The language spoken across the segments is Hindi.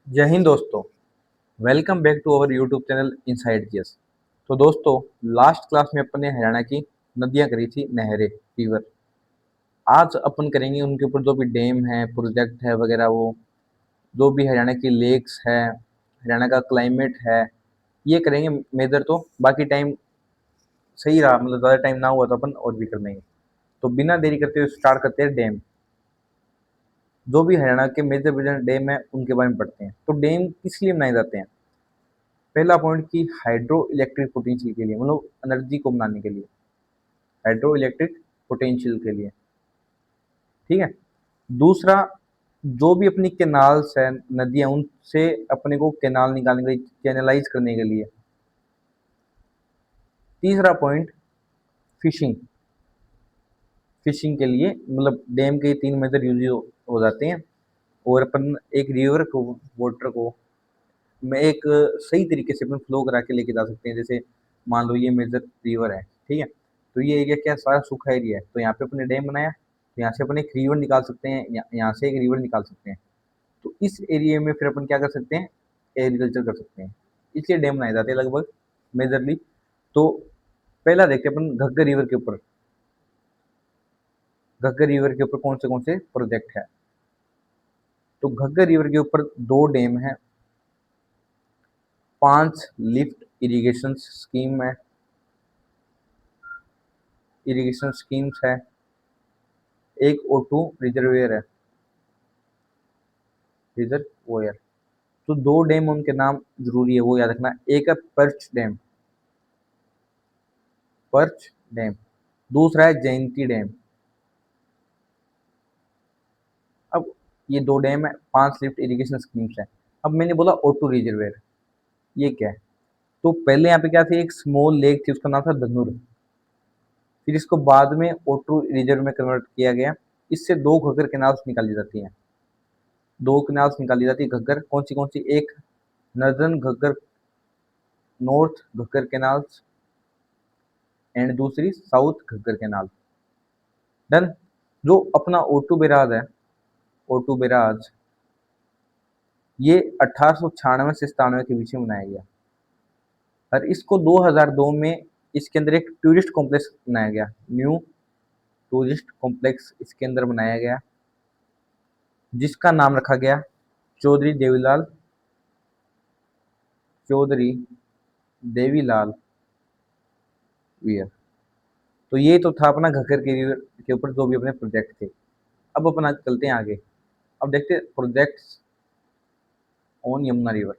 जय हिंद दोस्तों। Welcome back to our YouTube channel inside GS. तो दोस्तों, लास्ट क्लास में अपन ने हरियाणा की नदियां करी थी, नहरें, रिवर। आज अपन करेंगे उनके ऊपर जो भी डैम है, प्रोजेक्ट है वगैरह, वो जो भी हरियाणा की लेक्स है, हरियाणा का क्लाइमेट है, ये करेंगे मेजर। तो बाकी टाइम सही रहा, मतलब ज़्यादा टाइम ना हुआ तो अपन और भी कर लेंगे। तो बिना देरी करते हुए स्टार्ट करते हैं डैम। जो भी हरियाणा के मेजर मेजर डैम है उनके बारे में पढ़ते हैं। तो डैम किस लिए बनाए जाते हैं? पहला पॉइंट की हाइड्रो इलेक्ट्रिक पोटेंशियल के लिए, मतलब एनर्जी को बनाने के लिए, हाइड्रो इलेक्ट्रिक पोटेंशियल के लिए। ठीक है। दूसरा, जो भी अपनी कैनाल्स है, नदियां, उनसे अपने को कैनाल निकालने के लिए, कैनलाइज करने के लिए। तीसरा पॉइंट, फिशिंग। फिशिंग के लिए, मतलब डैम के तीन मेजर यूज हो जाते हैं। और अपन एक रिवर को, वाटर को में एक सही तरीके से अपन फ्लो करा के लेके जा सकते हैं। जैसे मान लो ये मेजर रिवर है, ठीक है, तो ये एरिया क्या, सारा सूखा एरिया है, तो यहाँ पे अपने डैम बनाया, तो यहाँ से अपन एक रिवर निकाल सकते हैं, यहाँ से एक रिवर निकाल सकते हैं। तो इस एरिया में फिर अपन क्या कर सकते हैं, एग्रीकल्चर कर सकते हैं। इसलिए डैम बनाए जाते हैं लगभग मेजरली। तो पहला देखते हैं अपन घग्गर रिवर के ऊपर। घग्गर रिवर के ऊपर कौन से प्रोजेक्ट है? तो घग्गर रिवर के ऊपर दो डैम है, 5 लिफ्ट इरिगेशन स्कीम है, इरिगेशन स्कीम्स है, एक O2 रिजर्वेयर है, रिजर्वोयर। तो दो डैम, उनके नाम जरूरी है, वो याद रखना। एक है पर्च डैम, पर्च डैम। दूसरा है जयंती डैम। अब ये दो डैम है, 5 लिफ्ट इरिगेशन स्कीम्स है। अब मैंने बोला O2 रिजर्वेयर, ये क्या है? तो पहले यहाँ पे क्या थी, एक स्मॉल लेक थी, उसका नाम था धनुर। फिर इसको बाद में O2 रिजर्व में कन्वर्ट किया गया। इससे दो घग्गर कैनाल्स निकाली जाती हैं, दो कैनाल्स निकाली जाती है घग्गर। कौन सी? एक northern Ghaggar, north Ghaggar canals, and दूसरी साउथ घग्गर कैनाल। डन। जो अपना O2 बैराज है, O2 बैराज, ये 1896 से 97 के बीच में बनाया गया। और इसको 2002 में इसके अंदर एक टूरिस्ट कॉम्प्लेक्स बनाया गया, न्यू टूरिस्ट कॉम्प्लेक्स इसके अंदर बनाया गया, जिसका नाम रखा गया चौधरी देवीलाल, चौधरी देवीलाल वियर। तो ये तो था अपना घग्गर के रिवर के ऊपर जो भी अपने प्रोजेक्ट थे। अब अपना चलते हैं आगे। अब देखते हैं projects on Yamuna river,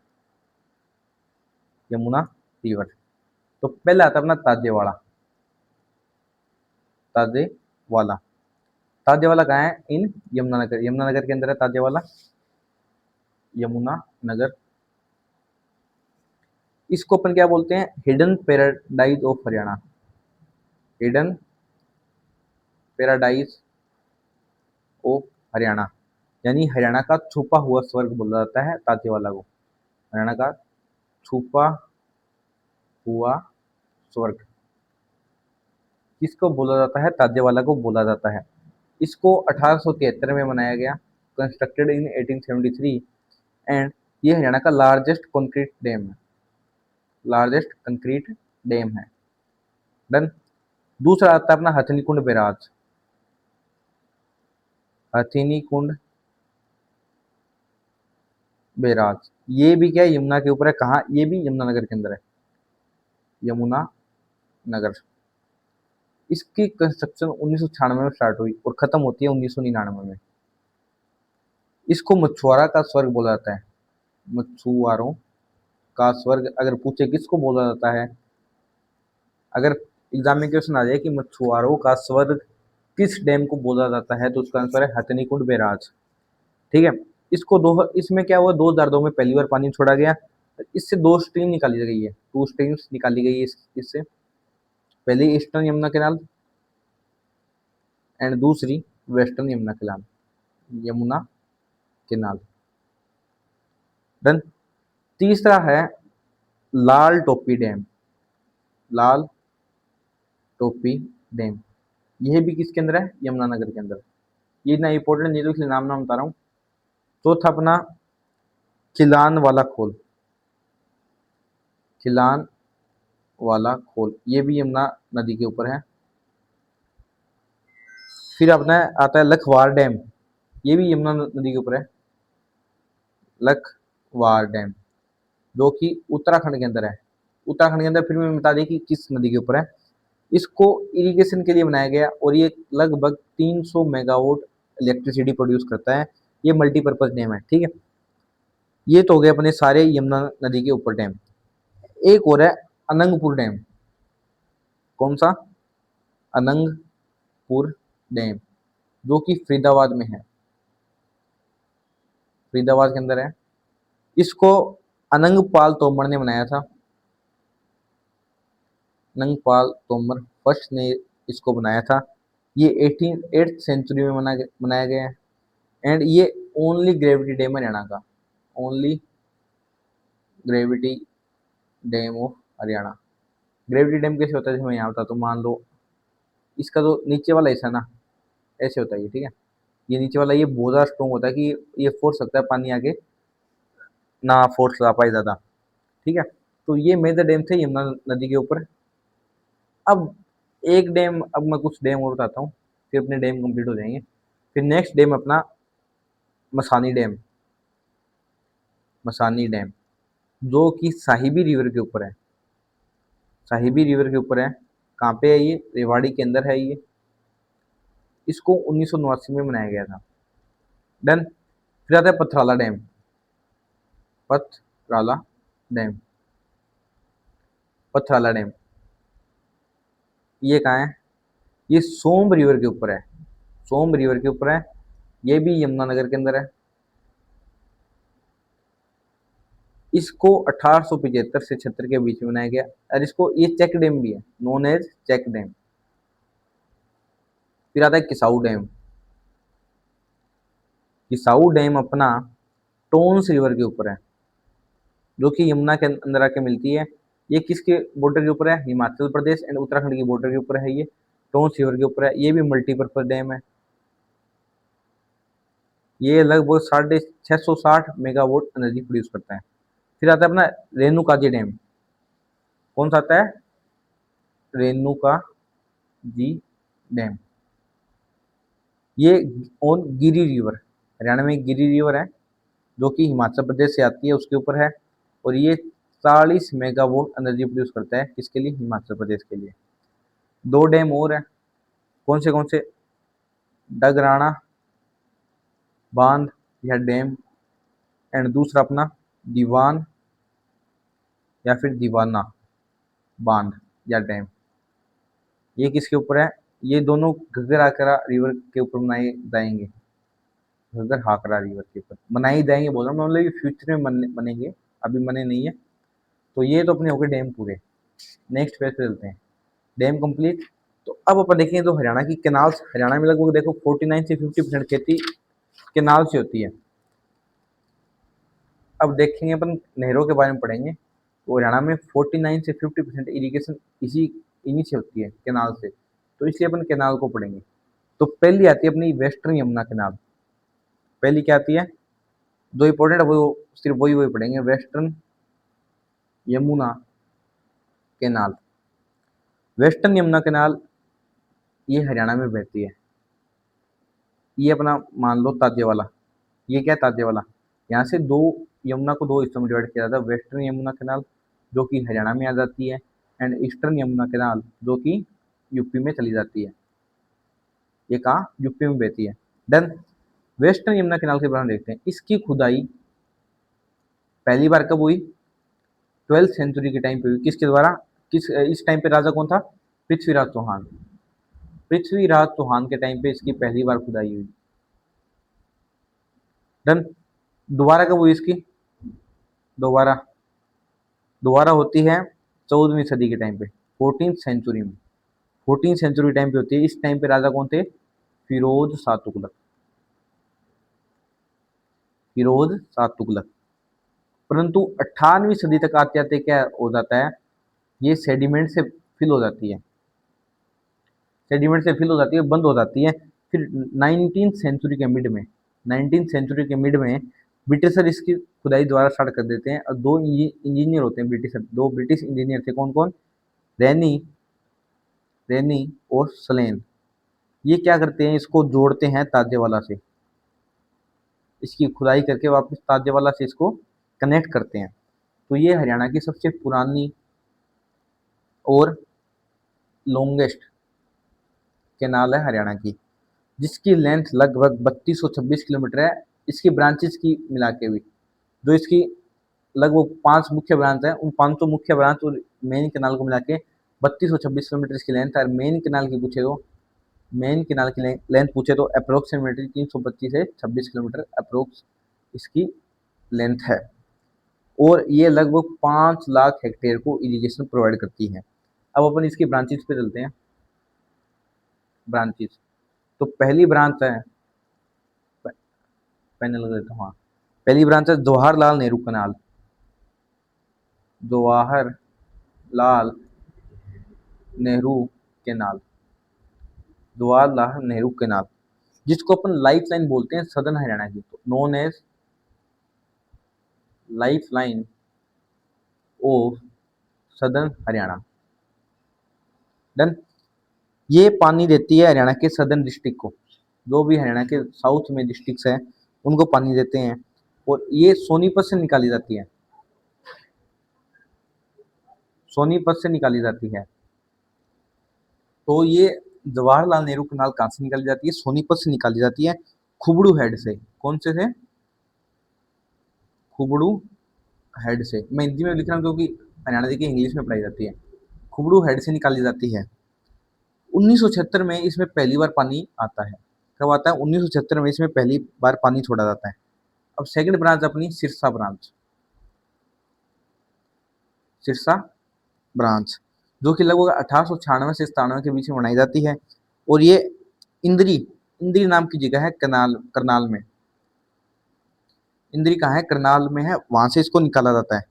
Yamuna river. तो पहला आता है अपना ताजेवाड़ा, ताजेवाला। ताजेवाला कहाँ है? इन यमुनानगर, यमुनानगर के अंदर है ताजेवाला, यमुना नगर। इसको अपन क्या बोलते हैं? Hidden paradise of Haryana, hidden paradise of Haryana. यानी हरियाणा का छुपा हुआ स्वर्ग बोला जाता है ताजेवाला को, हरियाणा का छुपा हुआ स्वर्ग किसको बोला जाता है? ताजेवाला को बोला जाता है। इसको 1873 में बनाया गया, कंस्ट्रक्टेड इन 1873, एंड ये हरियाणा का लार्जेस्ट कंक्रीट डैम है, लार्जेस्ट कंक्रीट डैम है। डन। दूसरा आता है अपना हथनी कुंड बैराज, हथनी कुंड बैराज। ये भी क्या है, यमुना के ऊपर है। कहाँ? ये भी यमुनानगर के अंदर है, यमुना नगर। इसकी कंस्ट्रक्शन 1996 में स्टार्ट हुई और खत्म होती है 1999 में। इसको मछुआरा का स्वर्ग बोला जाता है, मछुआरों का स्वर्ग। अगर पूछे किसको बोला जाता है, अगर एग्जाम में क्वेश्चन आ जाए कि मछुआरों का स्वर्ग किस डैम को बोला जाता है, तो उसका आंसर है हथनीकुंड बैराज। ठीक है। इसमें क्या हुआ, 2002 में पहली बार पानी छोड़ा गया। इससे दो स्ट्रीम निकाली गई है, टू स्ट्रीम्स निकाली गई है इससे। पहली ईस्टर्न यमुना कैनाल एंड दूसरी western Yamuna canal, Yamuna canal. Done. तीसरा है लाल टोपी डैम, लाल टोपी डैम। यह भी किसके अंदर है? यमुनानगर के अंदर। ये इतना इंपॉर्टेंट नहीं, तो इसलिए नाम नाम बता रहा हूँ। चौथा अपना खिलान वाला खोल, खिलान वाला खोल, ये भी यमुना नदी के ऊपर है। फिर अपना आता है लखवार डैम, ये भी यमुना नदी के ऊपर है। लखवार डैम जो कि उत्तराखंड के अंदर है। उत्तराखंड के अंदर फिर मैं बता दें कि किस नदी के ऊपर है। इसको इरिगेशन के लिए बनाया गया और ये लगभग 300 मेगावाट इलेक्ट्रिसिटी प्रोड्यूस करता है। ये मल्टीपर्पज डैम है, ठीक है। ये तो हो गए अपने सारे यमुना नदी के ऊपर डैम। एक और है अनंगपुर डैम। कौन सा? अनंगपुर डैम जो कि फरीदाबाद में है, फरीदाबाद के अंदर है। इसको अनंगपाल तोमर ने बनाया था। अनंगपाल तोमर फर्स्ट ने इसको बनाया था। ये 8th सेंचुरी में बनाया गया है। एंड ये ओनली ग्रेविटी डैम है हरियाणा का, only gravity dam of Haryana. Gravity dam कैसे होता है, जैसे मैं यहाँ बताता हूँ। मान लो इसका जो नीचे वाला हिस्सा ना, ऐसे होता है ये, ठीक है। ये नीचे वाला ये बहुत ज़्यादा स्ट्रॉन्ग होता है कि ये फोर्स सकता है पानी आगे ना फोर्स लगा पाए ज़्यादा, ठीक है। तो ये मेजर डैम थे यमुना नदी के ऊपर। अब एक डैम, अब मैं कुछ डैम और बताता हूँ, फिर अपने डैम कंप्लीट हो जाएंगे। फिर नेक्स्ट डैम अपना मसानी डैम, मसानी डैम जो कि साहिबी रिवर के ऊपर है। साहिबी रिवर के ऊपर है। कहाँ पे है ये? रेवाड़ी के अंदर है ये। इसको 1989 में बनाया गया था। डन। फिर आता है Pathrala dam, Pathrala dam, Pathrala dam ये कहाँ है? ये सोम रिवर के ऊपर है, सोम रिवर के ऊपर है। ये भी यमुनानगर के अंदर है। इसको 1875 से 76 के बीच में बनाया गया। और इसको ये चेक डैम भी है, नोन एज चेक डैम। फिर आता है किसाऊ डैम। किसाऊ डैम अपना टोन्स रिवर के ऊपर है जो कि यमुना के अंदर आके मिलती है। ये किसके बॉर्डर के ऊपर है? हिमाचल प्रदेश एंड उत्तराखंड की बॉर्डर के ऊपर है। ये टोन्स रिवर के ऊपर है। ये भी मल्टीपर्पज डैम है। ये लगभग 660 मेगावाट एनर्जी प्रोड्यूस करता है। फिर आता है अपना रेणुका जी डैम। कौन सा आता है? रेणुका जी डैम। ये ऑन गिरी रिवर, हरियाणा में गिरी रिवर है जो कि हिमाचल प्रदेश से आती है, उसके ऊपर है। और ये 40 मेगावाट एनर्जी प्रोड्यूस करता है। किसके लिए? हिमाचल प्रदेश के लिए। दो डैम और है। कौन से? डगराना बांध या डैम एंड दूसरा अपना दीवान या फिर दीवाना बांध या डैम। ये किसके ऊपर है? ये दोनों घग्गर हाकरा रिवर के ऊपर बनाए जाएंगे। घग्गर हाकरा रिवर के ऊपर बनाए जाएंगे बोल रहा हूँ, मतलब ये फ्यूचर में बनेंगे, अभी बने नहीं है। तो ये तो अपने हो गए डैम पूरे। नेक्स्ट पेज पे चलते हैं। Dam complete. तो अब अपन देखेंगे तो हरियाणा की कैनाल्स, हरियाणा में लगभग देखो 49 से 50% खेती कैनाल से होती है। अब देखेंगे अपन नहरों के बारे में पढ़ेंगे तो हरियाणा में 49 से 50% इरीगेशन इन्हीं से होती है, कैनाल से। तो इसलिए अपन कैनाल को पढ़ेंगे। तो पहली आती है अपनी वेस्टर्न यमुना कैनाल। पहली क्या आती है? जो इंपॉर्टेंट है वो सिर्फ वही पढ़ेंगे। Western Yamuna canal, western Yamuna canal ये हरियाणा में बहती है। ये अपना मान लो ताजेवाला, ये क्या है? ताजेवाला। यहाँ से दो यमुना को दो हिस्सों में डिवाइड किया जाता है। वेस्टर्न यमुना कैनाल जो कि हरियाणा में आ जाती है एंड ईस्टर्न यमुना कैनाल जो कि यूपी में चली जाती है। ये कहाँ? यूपी में बहती है। देन वेस्टर्न यमुना कैनाल के बारे में देखते हैं। इसकी खुदाई पहली बार कब हुई? 12th सेंचुरी के टाइम पे हुई। किसके द्वारा? इस टाइम पे राजा कौन था? पृथ्वीराज चौहान। पृथ्वीराज चौहान के टाइम पे इसकी पहली बार खुदाई हुई। डन। दोबारा कब हुई इसकी? दोबारा दोबारा होती है 14वीं सदी के टाइम पे, 14th सेंचुरी में। 14th सेंचुरी टाइम पे होती है। इस टाइम पे राजा कौन थे? फिरोज शाह तुगलक। फिरोज शाह तुगलक। परंतु 18वीं सदी तक आते आते क्या हो जाता है? ये सेडिमेंट से फिल हो जाती है, सेडिमेंट से फिल हो जाती है, बंद हो जाती है। फिर 19th सेंचुरी के मिड में, 19th सेंचुरी के मिड में ब्रिटिशर इसकी खुदाई द्वारा स्टार्ट कर देते हैं और दो इंजीनियर होते हैं ब्रिटिशर, दो ब्रिटिश इंजीनियर थे, कौन कौन, रेनी रेनी और सलेन। ये क्या करते हैं, इसको जोड़ते हैं ताजेवाला से, इसकी खुदाई करके वापस ताजेवाला से इसको कनेक्ट करते हैं। तो ये हरियाणा की सबसे पुरानी और लॉन्गेस्ट कैनाल है हरियाणा की, जिसकी लेंथ लगभग 3226 किलोमीटर है। इसकी ब्रांचेस की मिला के भी, जो इसकी लगभग 5 मुख्य ब्रांच है, उन 500 मुख्य ब्रांच और मेन कैनाल को मिला के 3226 किलोमीटर इसकी लेंथ है। मेन कैनाल की पूछे तो, मेन कैनाल की लेंथ पूछे तो अप्रोक्सीमेटली 325 से 26 किलोमीटर अप्रोक्स इसकी लेंथ है, और ये लगभग 5 लाख हेक्टेयर को इरिगेशन प्रोवाइड करती है। अब अपन इसकी ब्रांचेस पे चलते हैं। ब्रांचेस, तो पहली ब्रांच है, पैनल लगा देता हूँ, हाँ, पहली ब्रांच है जवाहरलाल नेहरू कनाल, जवाहरलाल नेहरू कैनाल, जवाहरलाल नेहरू कैनाल, जिसको अपन लाइफ लाइन बोलते हैं सदर्न हरियाणा की, तो known as life line of southern Haryana. Done. ये पानी देती है हरियाणा के सदर्न डिस्ट्रिक्ट को, जो भी हरियाणा के साउथ में डिस्ट्रिक्ट्स हैं उनको पानी देते हैं, और ये सोनीपत से निकाली जाती है, सोनीपत से निकाली जाती है। तो ये जवाहरलाल नेहरू कैनाल कहाँ से निकाली जाती है, सोनीपत से निकाली जाती है, खुबड़ू हेड से। कौन से खुबड़ू हेड से, मैं हिंदी में लिख रहा हूँ क्योंकि हरियाणा देखिए इंग्लिश में पढ़ाई जाती है। खुबड़ू हेड से निकाली जाती है। 1976 में इसमें पहली बार पानी आता है। कब आता है, 1976 में इसमें पहली बार पानी छोड़ा जाता है। अब सेकंड ब्रांच अपनी सिरसा ब्रांच, सिरसा ब्रांच, जो कि लगभग 1896 से 97 के बीच में बनाई जाती है, और ये इंद्री इंद्री नाम की जगह है, करनाल में। इंद्री कहाँ है, करनाल में है, वहां से इसको निकाला जाता है।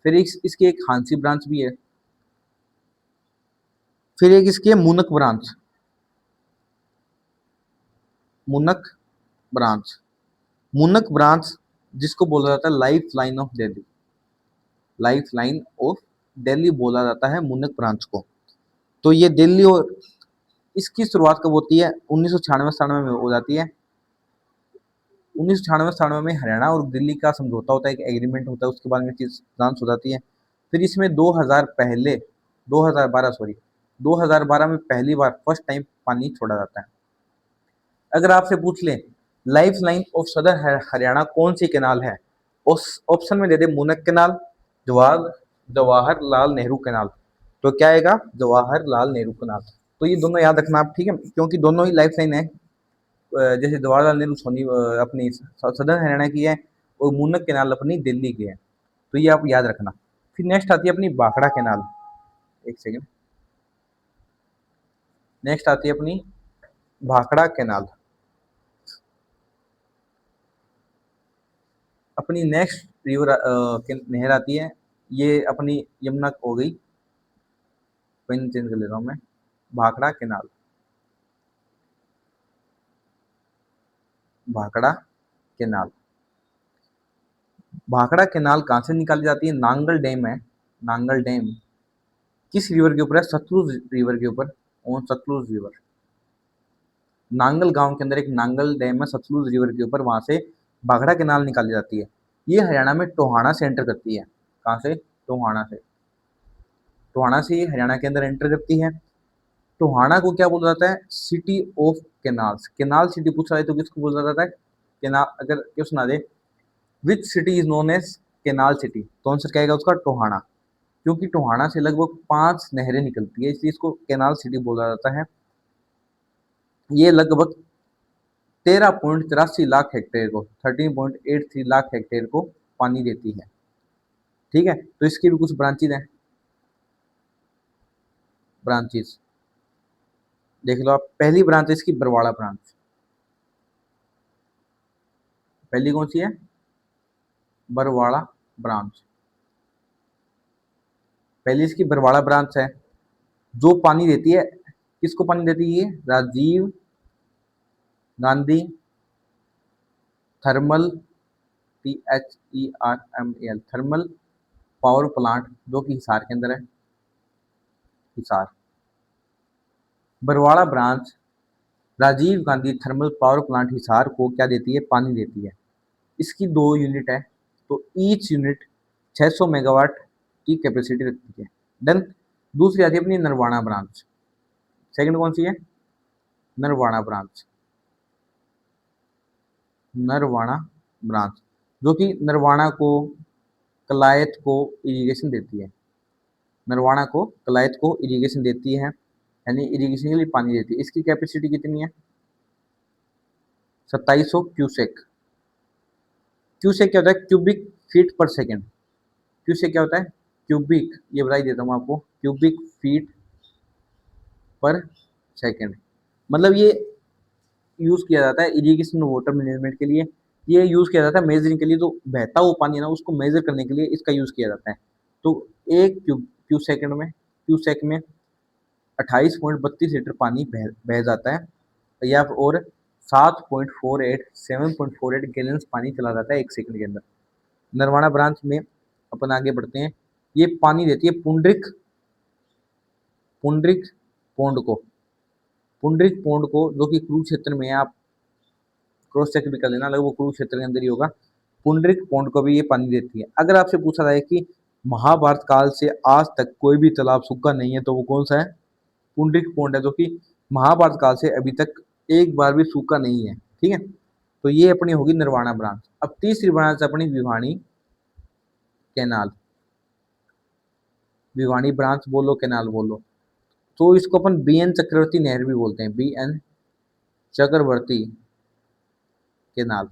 फिर इसकी एक हांसी ब्रांच भी है, फिर एक इसकी है Munak branch, Munak branch, Munak branch जिसको बोला जाता है life line of Delhi, life line of Delhi बोला जाता है मुनक ब्रांच को। तो ये दिल्ली, और इसकी शुरुआत कब होती है, 1996 में हो जाती है। 1996 में हरियाणा और दिल्ली का समझौता होता है, एक एग्रीमेंट होता है, उसके बाद में चीज ब्रांच हो जाती है। फिर इसमें 2012 में पहली बार फर्स्ट टाइम पानी छोड़ा जाता है। अगर आपसे पूछ ले लाइफ लाइन ऑफ सदर हरियाणा कौन सी कैनाल है, उस ऑप्शन में दे दे मुनक कैनाल, जवाहरलाल नेहरू कैनाल, तो क्या आएगा, जवाहरलाल नेहरू कैनाल। तो ये दोनों याद रखना आप, ठीक है, क्योंकि दोनों ही लाइफ लाइन है। जैसे जवाहरलाल नेहरू अपनी सदर्न हरियाणा की है, और मुनक कैनाल अपनी दिल्ली की है, तो ये आप याद रखना। फिर नेक्स्ट आती है अपनी भाखड़ा कैनाल, एक सेकेंड, नेक्स्ट आती है अपनी भाखड़ा कैनाल। अपनी नेक्स्ट रिवर नहर आती है, ये अपनी यमुना हो गई, पेन चेंज कर ले रहा हूँ मैं, Bhakra canal, Bhakra canal. Bhakra canal कहाँ से निकाली जाती है, नांगल डैम है, नांगल डैम किस रिवर के ऊपर है, सतलुज रिवर के ऊपर, ऑन सतलुज रिवर। नांगल गांव के अंदर एक नांगल डैम है सतलुज रिवर के ऊपर, वहां से भाखड़ा कैनाल निकाली जाती है। ये हरियाणा में टोहाना से एंटर करती है। कहाँ से, टोहाना से, टोहाना से ये हरियाणा के अंदर एंटर करती है। टोहाना को क्या बोला जाता है, city of canals, canal city पूछा जाए तो किसको बोला जाता है, कैनाल, अगर क्वेश्चन आ जाए which city is known as canal city, तो आंसर क्या आएगा उसका, टोहाना, क्योंकि टोहाना से लगभग 5 नहरें निकलती है, इसलिए इसको कैनाल सिटी बोला जाता है। ये लगभग 13.83 लाख हेक्टेयर को, 13.83 लाख हेक्टेयर को पानी देती है। ठीक है, तो इसकी भी कुछ ब्रांचेज हैं, ब्रांचेज देख लो आप। पहली ब्रांच है इसकी बरवाड़ा ब्रांच, पहली कौन सी है, बरवाड़ा ब्रांच, पहली इसकी बरवाड़ा ब्रांच है, जो पानी देती है, किसको पानी देती है, Rajiv Gandhi thermal THERMAL, thermal power plant, जो कि हिसार के अंदर है, Hisar. Barwara branch Rajiv Gandhi thermal power plant Hisar को क्या देती है, पानी देती है। इसकी 2 यूनिट है, तो ईच यूनिट 600 मेगावाट की कैपेसिटी रखती है। डन। दूसरी आती है अपनी नरवाना ब्रांच। सेकंड कौन सी है, नरवाना ब्रांच, नरवाना ब्रांच, जो कि नरवाना को, कलायत को इरिगेशन देती है। नरवाना को, कलायत को इरिगेशन देती है, यानी इरिगेशन के लिए पानी देती है। इसकी कैपेसिटी कितनी है, 2700 क्यूसेक। क्यूसेक क्या होता है, क्यूबिक फीट पर सेकेंड। क्यूसेक क्या होता है, क्यूबिक, ये बता ही देता हूँ आपको, क्यूबिक फीट पर सेकेंड। मतलब ये यूज किया जाता है इरिगेशन वाटर मैनेजमेंट के लिए। ये यूज किया जाता है मेजरिंग के लिए, तो बहता हुआ पानी है ना, उसको मेजर करने के लिए इसका यूज किया जाता है। तो एक क्यू सेकंड में, क्यू सेक में 28.32 लीटर पानी बह जाता है, या और 7.48 गैलन्स पानी चला जाता है 1 सेकंड के अंदर। नरवाना ब्रांच में अपन आगे बढ़ते हैं। ये पानी देती है पुंडरिक, पुंडरिक पोंड को, पुंडरिक पोंड को, जो कि कुरुक्षेत्र में है। आप क्रॉस चेक भी कर लेना, लगभग वो कुरुक्षेत्र के अंदर ही होगा। पुंडरिक पोंड को भी ये पानी देती है। अगर आपसे पूछा जाए कि महाभारत काल से आज तक कोई भी तालाब सूखा नहीं है, तो वो कौन सा है, पुंडरिक पोंड है, जो कि महाभारत काल से अभी तक एक बार भी सूखा नहीं है। ठीक है, तो ये अपनी होगी नरवाना ब्रांच। अब तीसरी ब्रांच अपनी भिवानी कैनाल। भिवानी ब्रांच बोलो, कैनाल बोलो, तो इसको अपन BN चक्रवर्ती नहर भी बोलते हैं, BN चक्रवर्ती कैनाल।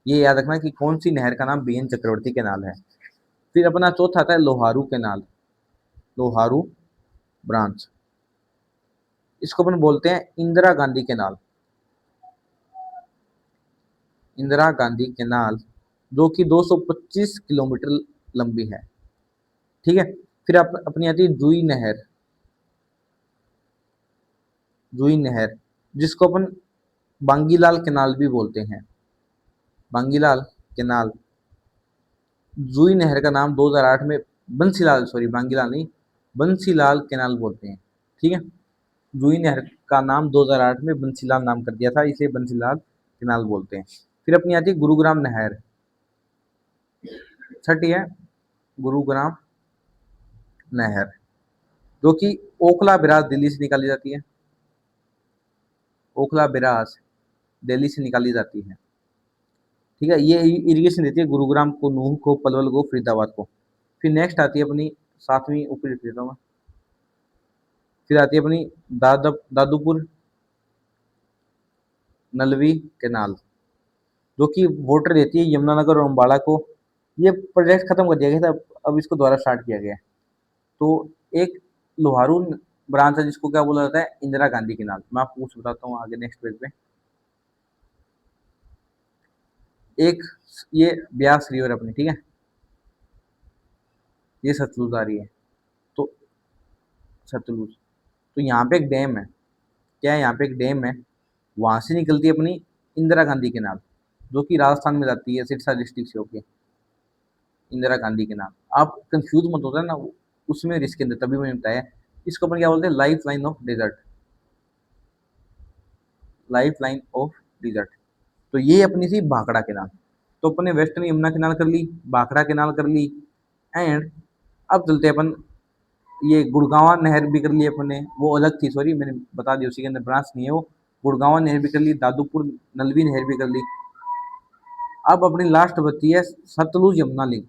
ये याद रखना कि कौन सी नहर का नाम BN चक्रवर्ती कैनाल है। फिर अपना चौथा आता है लोहारू कैनाल, लोहारू ब्रांच। इसको अपन बोलते हैं इंदिरा गांधी कैनाल, इंदिरा गांधी कैनाल, जो कि 225 किलोमीटर लंबी है। ठीक है, फिर अपनी आती है जुई नहर, जुई नहर, जिसको अपन बांगीलाल कैनाल भी बोलते हैं, बांगीलाल कैनाल। जुई नहर का नाम 2008 में बंसीलाल, सॉरी बांगीलाल नहीं, बंसीलाल कैनाल बोलते हैं। ठीक है, जुई नहर का नाम 2008 में बंसीलाल नाम कर दिया था, इसे बंसीलाल कैनाल बोलते हैं। फिर अपनी आती है गुरुग्राम नहर, छठी है गुरुग्राम नहर, जो कि ओखला बिराज दिल्ली से निकाली जाती है, ओखला बिराज दिल्ली से निकाली जाती है। ठीक है, ये इरिगेशन देती है गुरुग्राम को, नूह को, पलवल को, फरीदाबाद को। फिर नेक्स्ट आती है अपनी सातवीं, ऊपर लिख देता हूँ मैं। फिर आती है अपनी दादूपुर नलवी कैनाल, जो कि वाटर देती है यमुनानगर और अम्बाला को। ये प्रोजेक्ट खत्म कर दिया गया था, अब इसको दोबारा स्टार्ट किया गया है। तो एक लोहारू ब्रांच है, जिसको क्या बोला जाता है, इंदिरा गांधी कैनाल। मैं आपको कुछ बताता हूँ आगे नेक्स्ट पेज पे। एक ये ब्यास रिवर अपनी, ठीक है, ये सतलुज आ रही है, तो सतलुज, तो यहाँ पे एक डैम है, क्या है, यहाँ पे एक डैम है, वहां से निकलती है अपनी इंदिरा गांधी कैनाल, जो कि राजस्थान में जाती है सिरसा डिस्ट्रिक्ट से होके, इंदिरा गांधी कैनाल। आप कंफ्यूज मत होता है ना, उसमें रिस्क के अंदर, तभी मैंने बताया। इसको अपन क्या बोलते हैं, life line of desert, life line of desert. तो ये अपनी थी भाखड़ा कैनाल। तो अपने वेस्टर्न यमुना कैनाल कर ली, भाखड़ा कैनाल कर ली, एंड अब चलते हैं अपन, ये गुड़गांवा नहर भी कर ली अपने, वो अलग थी, सॉरी मैंने बता दिया, उसी के अंदर ब्रांच नहीं है वो। गुड़गांवा नहर भी कर ली, दादूपुर नलवी नहर भी कर ली। अब अपनी लास्ट बची है सतलुज यमुना लिंक,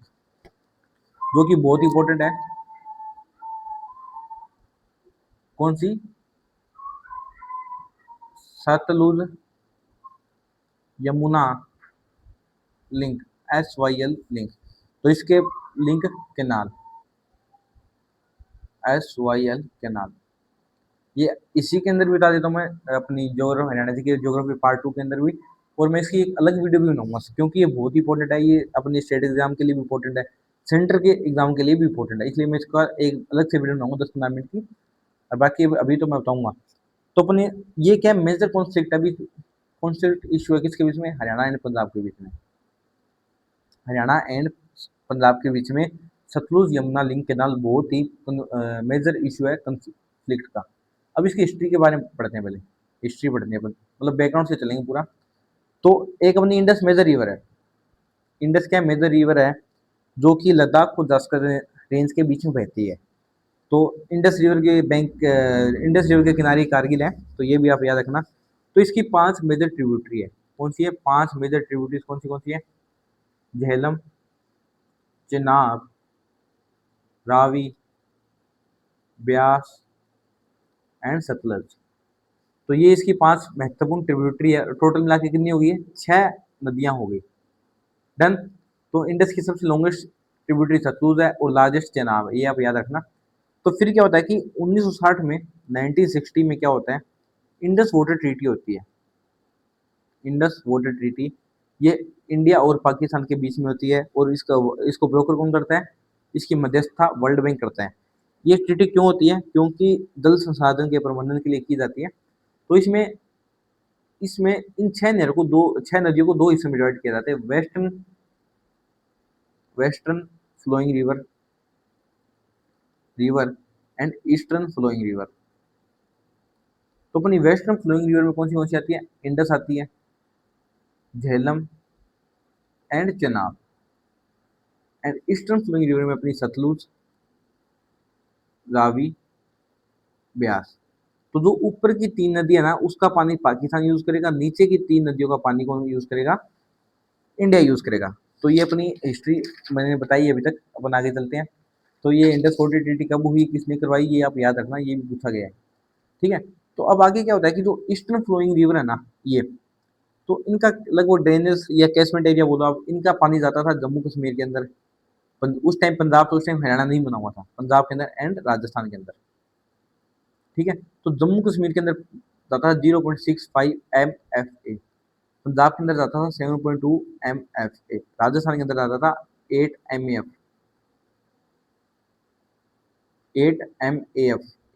जो कि बहुत इंपॉर्टेंट है। कौन सी, Sutlej Yamuna link, SYL link. तो इसके लिंक कैनाल, SYL कैनाल, ये इसी के अंदर भी बता देता हूँ मैं, अपनी ज्योग्राफी, हरियाणा जी के ज्योग्राफी पार्ट 2 के अंदर भी। और मैं इसकी एक अलग वीडियो भी बनाऊंगा, क्योंकि ये बहुत इंपॉर्टेंट है, ये अपने स्टेट एग्जाम के लिए भी इंपॉर्टेंट है, सेंटर के एग्जाम के लिए भी इंपॉर्टेंट है, इसलिए मैं इसका एक अलग से वीडियो बनाऊंगा 10-15 मिनट की। और बाकी अभी तो मैं बताऊंगा। तो अपने ये क्या मेजर कॉन्फ्लिक्ट, अभी कॉन्फ्लिक्ट इशू है किसके बीच में, हरियाणा एंड पंजाब के बीच में। हरियाणा एंड पंजाब के बीच में सतलुज यमुना लिंक कैनाल बहुत ही मेजर इशू है कंफ्लिक्ट का। अब इसकी हिस्ट्री के बारे में पढ़ते हैं पहले। हिस्ट्री पढ़ते हैं अपन, मतलब बैकग्राउंड से चलेंगे पूरा। तो एक अपनी इंडस मेजर रिवर है। इंडस क्या मेजर रिवर है जो कि लद्दाख और जास्कर रेंज के बीच में बहती है। तो इंडस रिवर के बैंक इंडस रिवर के किनारे कारगिल है, तो ये भी आप याद रखना। तो इसकी 5 मेजर ट्रिब्यूटरी है। कौन सी है? 5 मेजर ट्रिब्यूटरीज कौन सी है? झेलम, चेनाब, रावी, ब्यास एंड सतलज। तो ये इसकी 5 महत्वपूर्ण ट्रिब्यूटरी है। टोटल मिला के कितनी हो गई है? 6 नदियां हो गई। डन। तो इंडस की सबसे लॉन्गेस्ट ट्रिब्यूटरी सतलुज है और लार्जेस्ट चेनाब है, ये आप याद रखना। तो फिर क्या होता है कि 1960 में 1960 में क्या होता है, इंडस वाटर ट्रीटी होती है। इंडस वाटर ट्रीटी ये इंडिया और पाकिस्तान के बीच में होती है और इसका इसको ब्रोकर कौन करता है? इसकी मध्यस्थता वर्ल्ड बैंक करता है। ये ट्रीटी क्यों होती है? क्योंकि जल संसाधन के प्रबंधन के लिए की जाती है। तो इसमें इसमें इन 6 नदियों को 2 हिस्सों में डिवाइड किया जाता है। Western flowing river river and eastern flowing river. तो अपनी वेस्टर्न फ्लोइंग रिवर में कौन सी आती है? इंडस आती है, Jhelum and Chenab. And eastern flowing river में अपनी सतलुज, रावी, ब्यास। तो जो ऊपर की 3 नदियां ना उसका पानी पाकिस्तान यूज करेगा, नीचे की 3 नदियों का पानी कौन यूज करेगा? इंडिया यूज करेगा। तो ये अपनी हिस्ट्री मैंने बताई है अभी तक। अपन आगे चलते हैं। तो ये इंडस वाटर ट्रीटी कब हुई, किसने करवाई, ये आप याद रखना, ये भी पूछा गया है। ठीक है। तो अब आगे क्या होता है कि जो ईस्टर्न फ्लोइंग रिवर है ना, ये तो इनका लगभग ड्रेनेज या कैचमेंट एरिया बोलो आप, इनका पानी जाता था जम्मू कश्मीर के अंदर। उस टाइम पंजाब, तो उस टाइम हरियाणा नहीं बना हुआ था, पंजाब के अंदर एंड राजस्थान के अंदर। ठीक है। तो जम्मू कश्मीर के अंदर जाता था 0.65 एम एफ ए, पंजाब के अंदर जाता था 7.2 एम एफ ए, राजस्थान के अंदर जाता था 8 M F, 8 M A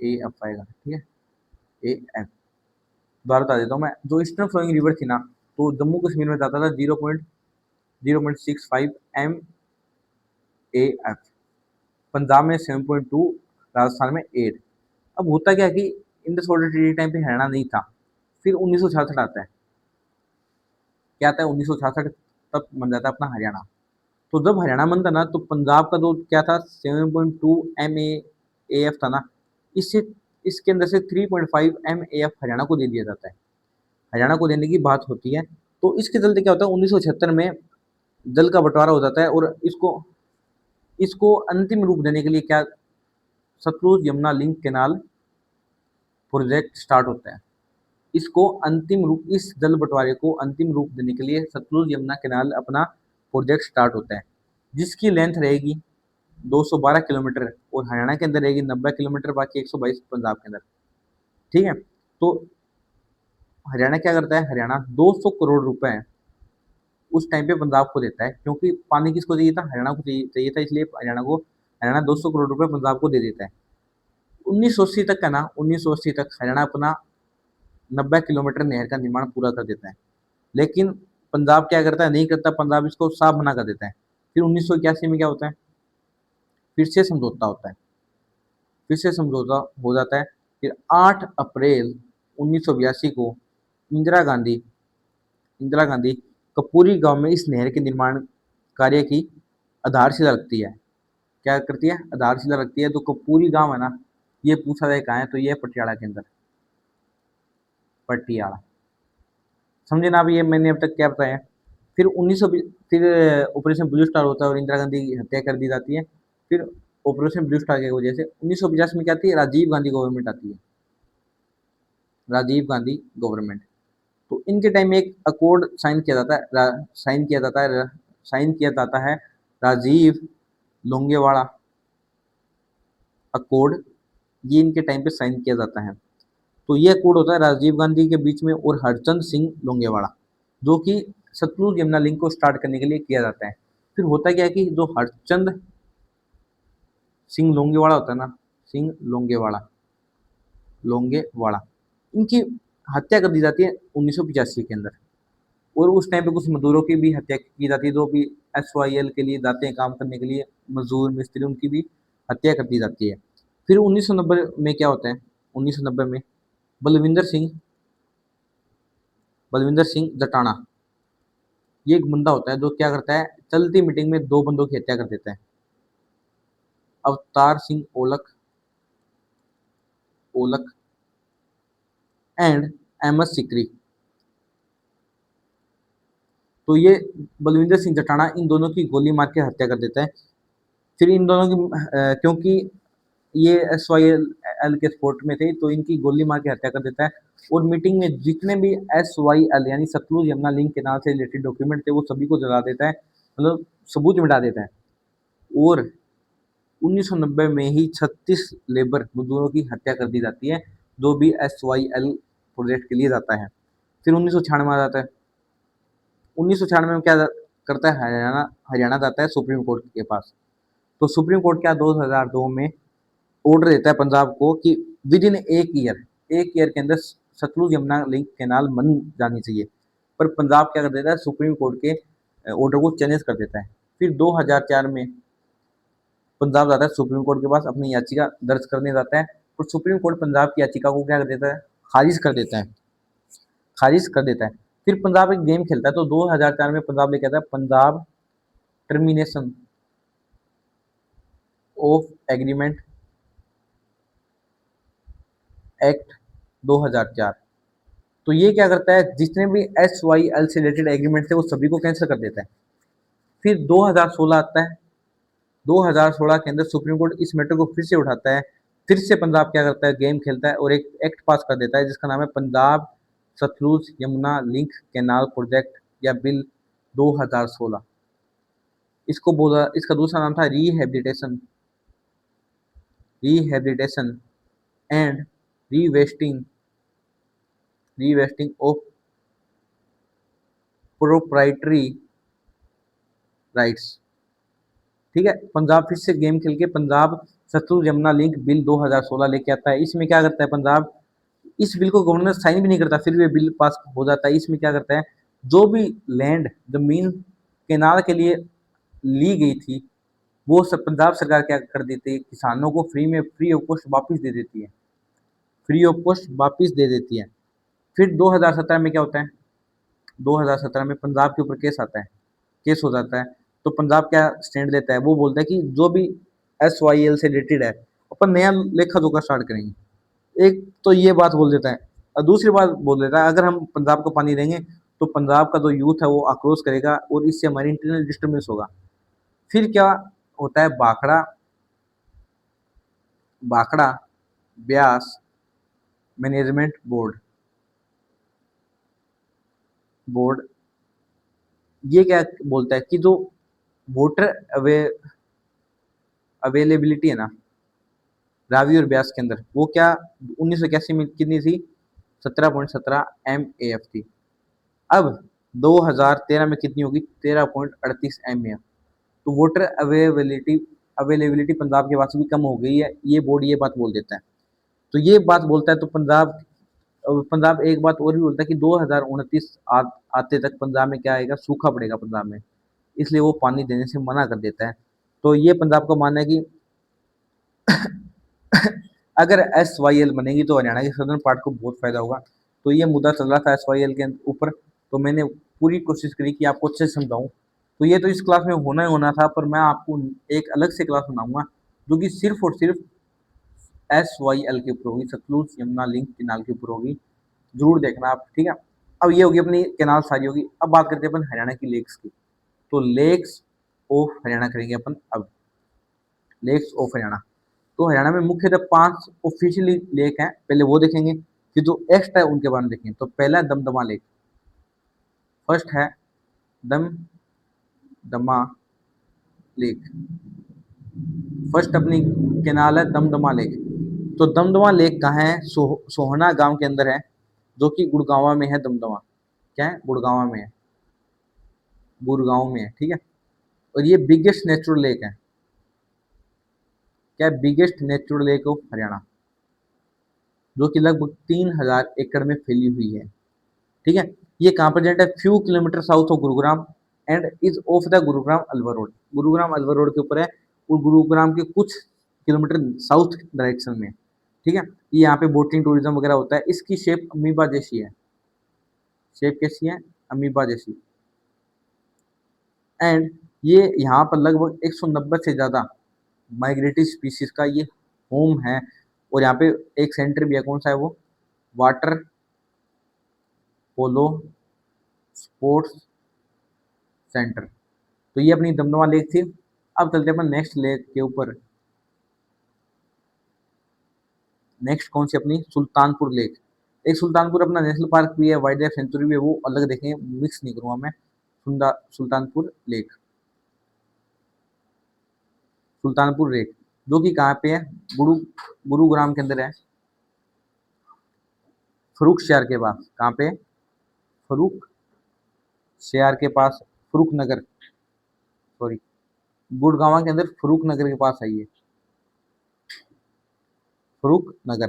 F आएगा। ठीक है, ए एफ। दोबारा बता देता हूँ मैं, जो ईस्टर्न फ्लोइंग रिवर थी ना, तो जम्मू कश्मीर में जाता था 0.65 एम ए एफ, पंजाब में 7.2, राजस्थान में 8। अब होता क्या है कि इंडस वाटर ट्रीटी टाइम पे हरियाणा नहीं था। फिर 1966 आता है। क्या आता है? 1966 तब बन जाता है अपना हरियाणा। तो जब हरियाणा बनता ना, तो पंजाब का जो क्या था, 7.2 एम ए एफ था ना, इससे इसके अंदर से 3.5 एम ए एफ हरियाणा को दे दिया जाता है। हरियाणा को देने की बात होती है। तो इसके चलते क्या होता है, 1976 में जल का बंटवारा हो जाता है और इसको इसको अंतिम रूप देने के लिए क्या, Sutlej Yamuna link canal project start होता है। इसको अंतिम रूप, इस जल बंटवारे को अंतिम रूप देने के लिए सतलुज यमुना कैनाल अपना प्रोजेक्ट स्टार्ट होता है, जिसकी लेंथ रहेगी 212 किलोमीटर और हरियाणा के अंदर रहेगी 90 किलोमीटर, बाकी 122 पंजाब के अंदर। ठीक है। तो हरियाणा क्या करता है, हरियाणा 200 करोड़ रुपए उस टाइम पे पंजाब को देता है, क्योंकि पानी किसको चाहिए था, हरियाणा को चाहिए था, इसलिए हरियाणा 200 करोड़ रुपए पंजाब को दे देता है। 1980 तक है ना, 1980 तक हरियाणा अपना 90 किलोमीटर नहर का निर्माण पूरा कर देता है। लेकिन पंजाब क्या करता है, नहीं करता, पंजाब इसको साफ मना कर देता है। फिर 1981 में क्या होता है, फिर से समझौता होता है, फिर से समझौता हो जाता है। फिर 8 अप्रैल 1982 को इंदिरा गांधी इंदिरा गांधी कपूरी गांव में इस नहर के निर्माण कार्य की आधारशिला रखती है। क्या करती है, आधारशिला रखती है। तो कपूरी गांव है ना, ये पूछा जाए कहाँ है, तो ये है पटियाला के अंदर, पटियाला। समझे ना? अब ये मैंने अब तक क्या बताया। फिर 1900 फिर ऑपरेशन ब्लू स्टार होता है और इंदिरा गांधी की हत्या कर दी जाती है। फिर ऑपरेशन ब्लू स्टार की वजह से 1950 में क्या आती है, राजीव गांधी गवर्नमेंट आती है, राजीव गांधी गवर्नमेंट। तो इनके टाइम में एक अकॉर्ड साइन किया जाता है, साइन किया जाता है राजीव लोंगेवाड़ा अकॉर्ड। ये इनके टाइम पे साइन किया जाता है। तो ये अकॉर्ड होता है राजीव गांधी के बीच में और हरचंद सिंह लोंगेवाड़ा, जो कि सतलुज यमुना लिंक को स्टार्ट करने के लिए किया जाता है। फिर होता क्या है कि जो हरचंद सिंह लोंगेवाड़ा होता है ना, सिंह लोंगेवाड़ा, इनकी हत्या कर दी जाती है 1985 के अंदर। और उस टाइम पे कुछ मजदूरों की भी हत्या की जाती है, जो भी SYL के लिए जाते हैं काम करने के लिए, मजदूर मिस्त्री, उनकी भी हत्या कर दी जाती है। फिर 1990 में क्या होता है, 1990 में बलविंदर सिंह बलविंदर सिंह जटाना, ये एक बंदा होता है जो क्या करता है, चलती मीटिंग में दो बंदों की हत्या कर देता है। अवतार सिंह ओलख ओलख एंड अहमद सिकरी। तो ये बलविंदर सिंह जटाना इन दोनों की गोली मार के हत्या कर देता है। फिर इन दोनों की क्योंकि ये SYL के सपोर्ट में थे, तो इनकी गोली मार के हत्या कर देता है। और मीटिंग में जितने भी SYL यानी सतलुज यमुना लिंक के नाम से रिलेटेड डॉक्यूमेंट थे, वो सभी को जला देता है, मतलब सबूत मिटा देता है। और 1990 में ही 36 लेबर मजदूरों की हत्या कर दी जाती है, जो भी SYL प्रोजेक्ट के लिए जाता है। फिर 1996 में आ जाता है। 1996 में क्या करता है, हरियाणा हरियाणा जाता है सुप्रीम कोर्ट के पास। तो सुप्रीम कोर्ट क्या 2002 में ऑर्डर देता है पंजाब को कि विद इन एक ईयर के अंदर सतलुज यमुना लिंक कैनाल बन जानी चाहिए। पर पंजाब क्या कर देता है, सुप्रीम कोर्ट के ऑर्डर को चैलेंज कर देता है। फिर 2004 में पंजाब जाता है सुप्रीम कोर्ट के पास, अपनी याचिका दर्ज करने जाता है, और सुप्रीम कोर्ट पंजाब की याचिका को क्या कर देता है, खारिज कर देता है, खारिज कर देता है। फिर पंजाब एक गेम खेलता है, तो 2004 में पंजाब लेके आता है Punjab termination of agreement act 2004। तो ये क्या करता है, जितने भी SYL से रिलेटेड एग्रीमेंट थे वो सभी को कैंसिल कर देता है। फिर 2016 आता है। 2016 के अंदर सुप्रीम कोर्ट इस मैटर को फिर से उठाता है। फिर से पंजाब क्या करता है, गेम खेलता है और एक एक्ट पास कर देता है जिसका नाम है Punjab Sutlej Yamuna link canal project या बिल 2016। इसको बोला, इसका दूसरा नाम था rehabilitation and revesting revesting of proprietary rights. ठीक है, पंजाब फिर से गेम खेल के पंजाब सतलुज यमुना लिंक बिल 2016 लेके आता है। इसमें क्या करता है पंजाब, इस बिल को गवर्नर साइन भी नहीं करता, फिर भी बिल पास हो जाता है। इसमें क्या करता है, जो भी लैंड जमीन केनाल के लिए ली गई थी, वो सब पंजाब सरकार क्या कर देती है, किसानों को फ्री ऑफ कॉस्ट वापिस दे देती है, फ्री ऑफ कॉस्ट वापिस दे देती है। फिर 2017 में क्या होता है, 2017 में पंजाब के ऊपर केस आता है, केस हो जाता है। तो पंजाब क्या स्टैंड लेता है, वो बोलता है कि जो भी SYL से रिलेटेड है, अपन नया लेखा जोखा स्टार्ट करेंगे। एक तो ये बात बोल देता है, और दूसरी बात बोल देता है, अगर हम पंजाब को पानी देंगे तो पंजाब का जो यूथ है वो आक्रोश करेगा और इससे हमारी इंटरनल डिस्टर्बेंस होगा। फिर क्या होता है, Bhakra Bhakra Beas management board board ये क्या बोलता है कि जो वोटर अवे अवेलेबिलिटी है ना रावी और ब्यास के अंदर, वो क्या 1981 में कितनी थी, 17.17 MAF थी। अब 2013 में कितनी होगी, 13.38 MAF। तो वोटर अवेलेबिलिटी पंजाब के पास भी कम हो गई है, ये बोर्ड ये बात बोल देता है। तो ये बात बोलता है, तो पंजाब एक बात और भी बोलता है कि 2029 आते तक पंजाब में क्या आएगा, सूखा पड़ेगा पंजाब में, इसलिए वो पानी देने से मना कर देता है। तो ये पंजाब का मानना है कि अगर SYL बनेगी तो हरियाणा के सदर्न पार्ट को बहुत फायदा होगा। तो ये मुद्दा चल रहा था SYL के ऊपर, तो मैंने पूरी कोशिश करी कि आपको अच्छे से समझाऊं। तो ये तो इस क्लास में होना ही होना था, पर मैं आपको एक अलग से क्लास बनाऊंगा जो कि सिर्फ और सिर्फ SYL के ऊपर होगी, सतलुज यमुना लिंक केनाल के ऊपर होगी। जरूर देखना आप, ठीक है। अब ये होगी अपनी केनाल सारी होगी। अब बात करते हैं अपन हरियाणा की लेक्स की। तो लेक्स ऑफ हरियाणा करेंगे अपन अब, लेक्स ऑफ हरियाणा। तो हरियाणा में मुख्यतः 5 ऑफिशियली लेक हैं, पहले वो देखेंगे, फिर जो एक्स्ट्रा है उनके बारे में देखेंगे। तो पहला है दमदमा लेक, फर्स्ट है दमदमा लेक, फर्स्ट अपनी केनाल है दमदमा लेक। तो दमदमा लेक कहाँ है, सोहना गांव के अंदर है, जो कि गुड़गांव में है। दमदमा क्या है, गुड़गांव में है, गुड़गांव में है, ठीक है। और ये बिगेस्ट नेचुरल लेक है, क्या है, biggest natural lake of Haryana, जो कि लगभग 3000 एकड़ में फैली हुई है, ठीक है। ये कहाँ प्रेजेंट है, few kilometre south of Gurugram and is of the Gurugram Alwar road. Gurugram Alwar road के ऊपर है और गुरुग्राम के कुछ किलोमीटर साउथ डायरेक्शन में। ठीक है, ये यहाँ पे बोटिंग टूरिज्म वगैरह होता है। इसकी शेप अमीबा जैसी है। शेप कैसी है? अमीबा जैसी। एंड ये यहाँ पर लगभग 190 से ज़्यादा माइग्रेटरी स्पीसीज का ये होम है। और यहाँ पे एक सेंटर भी है, कौन सा है वो? Water polo sports centre. तो ये अपनी दमदमा लेक थी। अब चलते हैं अपन नेक्स्ट लेक के ऊपर। नेक्स्ट कौन सी अपनी? सुल्तानपुर लेक। एक सुल्तानपुर अपना नेशनल पार्क भी है, वाइल्ड लाइफ सेंचुरी भी है, वो अलग देखेंगे, मिक्स नहीं करूंगा मैं। सुल्तानपुर लेक, सुल्तानपुर लेक जो कि कहाँ पे है? गुरु गुरुग्राम के अंदर है, फरुख शहर के पास। कहाँ पे? फरुख शहर के पास, फरुख नगर, सॉरी, गुड़गांव के अंदर फरुख नगर के पास है ये। फरुख नगर,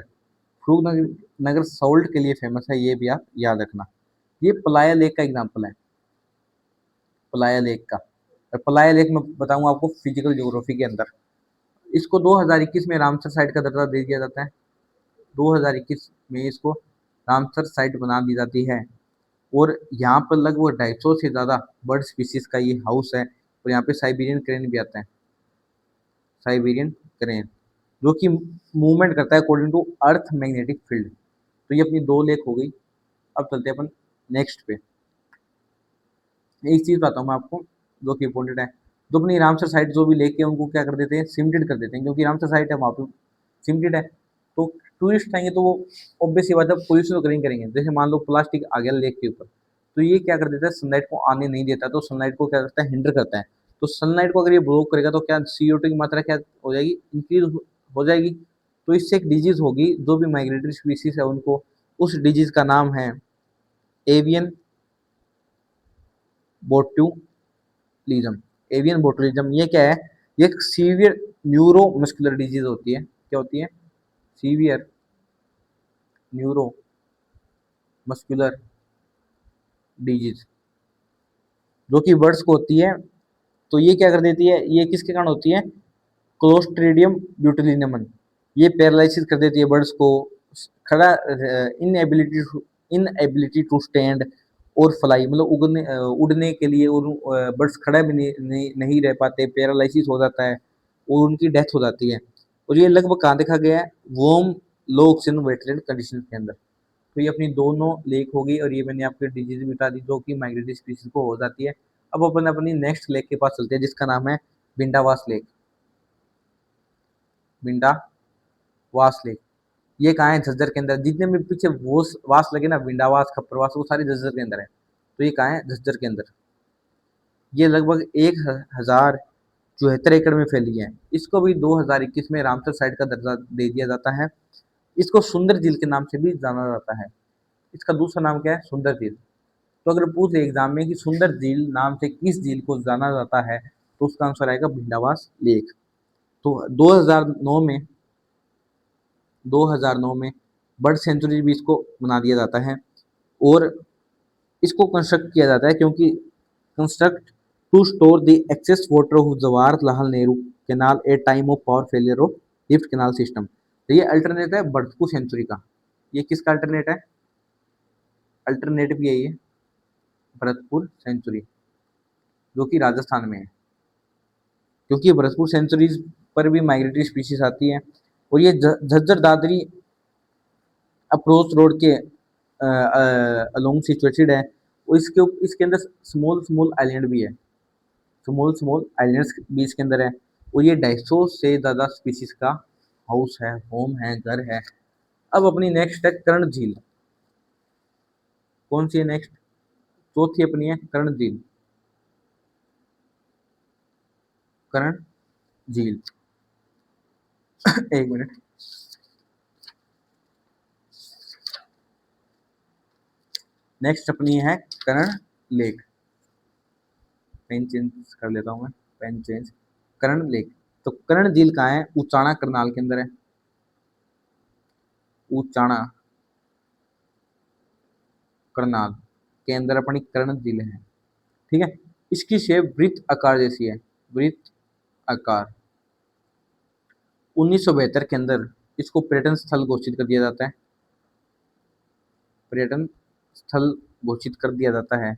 फरुख नगर, नगर सॉल्ट के लिए फेमस है, ये भी आप याद रखना। ये पलाया लेक का एग्जाम्पल है, पलाया लेक का। और पलाया लेक में बताऊंगा आपको फिजिकल ज्योग्राफी के अंदर। इसको 2021 में रामसर साइट का दर्जा दे दिया जाता है। 2021 में इसको रामसर साइट बना दी जाती है। और यहाँ पर लगभग 250 से ज़्यादा बर्ड स्पीसीज का ये हाउस है। और यहाँ पे साइबेरियन क्रेन भी आता है, साइबेरियन क्रेन, जो कि मूवमेंट करता है according to earth magnetic field. तो ये अपनी दो लेक हो गई। अब चलते हैं अपन नेक्स्ट पे। एक चीज़ बताता हूँ मैं आपको जो कि इम्पोर्टेंट है। जो अपनी रामसर साइट जो भी लेक है उनको क्या कर देते हैं? सिमटेड कर देते हैं, क्योंकि रामसर साइट है वहाँ पे सिमटेड है। तो टूरिस्ट आएंगे तो वो ऑब्वियस सी बात है पोल्यूशन तो करेंगे। जैसे मान लो प्लास्टिक आ गया लेक के ऊपर, तो ये क्या कर देता है? सनलाइट को आने नहीं देता, तो सनलाइट को क्या करता है? हिंडर करता है। तो सनलाइट को अगर ये ब्लॉक करेगा तो क्या CO2 की मात्रा क्या हो जाएगी? इंक्रीज हो जाएगी। तो इससे एक डिजीज होगी, जो भी माइग्रेटरी स्पीसीज है उनको, उस डिजीज का नाम है एवियन बोट्यूलिज्म। एवियन बोटुलिज्म ये क्या है? ये एक सीवियर न्यूरो मस्कुलर डिजीज होती है। क्या होती है? सीवियर न्यूरो मस्कुलर डिजीज, जो कि बर्ड्स को होती है। तो ये क्या कर देती है? ये किसके कारण होती है? क्लोस्ट्रीडियम ब्यूटिलिनम। ये पैरालिसिस कर देती है बर्ड्स को, खड़ा, इनएबिलिटी टू स्टैंड और फ्लाई, मतलब उड़ने के लिए। और बर्ड्स खड़ा भी नहीं रह पाते, पैरालिसिस हो जाता है और उनकी डेथ हो जाती है। और ये लगभग कहाँ देखा गया है? वोम लो ऑक्सीजन वेटलैंड कंडीशन के अंदर। तो ये अपनी दोनों लेक हो गई, और ये मैंने आपको डिजीज भी बता दी जो कि माइग्रेटरी स्पीसीज को हो जाती है। अब अपन अपनी नेक्स्ट लेक के पास चलते हैं, जिसका नाम है बिंडावास लेक। बिंडावास लेक ये कहाँ है? झज्जर के अंदर। जितने भी पीछे वोस वास लगे ना, बिंडावास, खप्परवास, वो सारी झज्जर के अंदर है। तो ये कहाँ है? झज्जर के अंदर। ये लगभग 1074 एकड़ में फैली है। इसको भी 2021 में रामसर साइट का दर्जा दे दिया जाता है। इसको सुंदर झील के नाम से भी जाना जाता है। इसका दूसरा नाम क्या है? सुंदर झील। तो अगर पूछ ले एग्जाम में कि सुंदर झील नाम से किस झील को जाना जाता है, तो उसका आंसर आएगा भिंडावास लेक। तो 2009 में बर्ड सेंचुरी भी इसको बना दिया जाता है। और इसको कंस्ट्रक्ट किया जाता है क्योंकि construct to store the excess water of Jawaharlal Nehru canal a time of power failure of lift canal system. तो ये अल्टरनेट है भरतपुर सेंचुरी का। ये किसका अल्टरनेट है? अल्टरनेट भी यही है, भरतपुर सेंचुरी, जो कि राजस्थान में है। क्योंकि भरतपुर सेंचुरीज पर भी माइग्रेटरी स्पीशीज आती है। और ये झज्जर दादरी अप्रोच रोड के अलोंग सिचुएटेड है। और इसके अंदर स्मॉल स्मॉल आइलैंड भी है, स्मॉल स्मॉल आइलैंड्स भी इसके अंदर है। और ये 250 से ज़्यादा स्पीशीज का हाउस है, होम है, घर है। अब अपनी नेक्स्ट है कर्ण झील। कौन सी है नेक्स्ट? चौथी अपनी है कर्ण झील। कर्ण झील एक मिनट। नेक्स्ट अपनी है कर्ण लेक। पेन चेंज कर लेता हूँ मैं, पेन चेंज। कर्ण लेक। तो कर्ण झील कहाँ है? उचाना करनाल के अंदर है। उचाना करनाल के अंदर अपनी कर्ण झील है। ठीक है। इसकी शेप वृत्त आकार जैसी है, वृत्त आकार। 1972 के अंदर इसको पर्यटन स्थल घोषित कर दिया जाता है, पर्यटन स्थल घोषित कर दिया जाता है।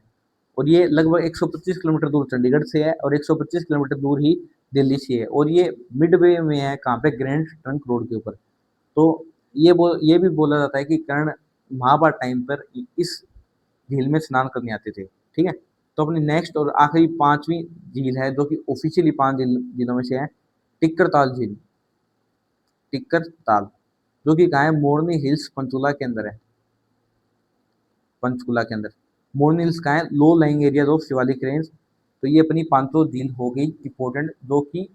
और ये लगभग 125 किलोमीटर दूर चंडीगढ़ से है और 125 किलोमीटर दूर ही दिल्ली से है, और ये मिडवे में है, कहाँ पे, ग्रैंड ट्रंक रोड के ऊपर। तो ये भी बोला जाता है कि कर्ण महाभारत टाइम पर इस झील में स्नान करने आते थे। ठीक है, तो अपनी नेक्स्ट और आखिरी पांचवी झील है, जो कि ऑफिशियली 5 झीलों में से है, टिक्कर ताल झील। टिक्कर ताल, जो कि कहाँ है, मोरनी हिल्स पंचकुला के अंदर है, पंचकुला के अंदर। मोरनी हिल्स कहाँ है, low lying areas of Shivalik range. तो ये अपनी 500 झील हो गई इंपॉर्टेंट, जो कि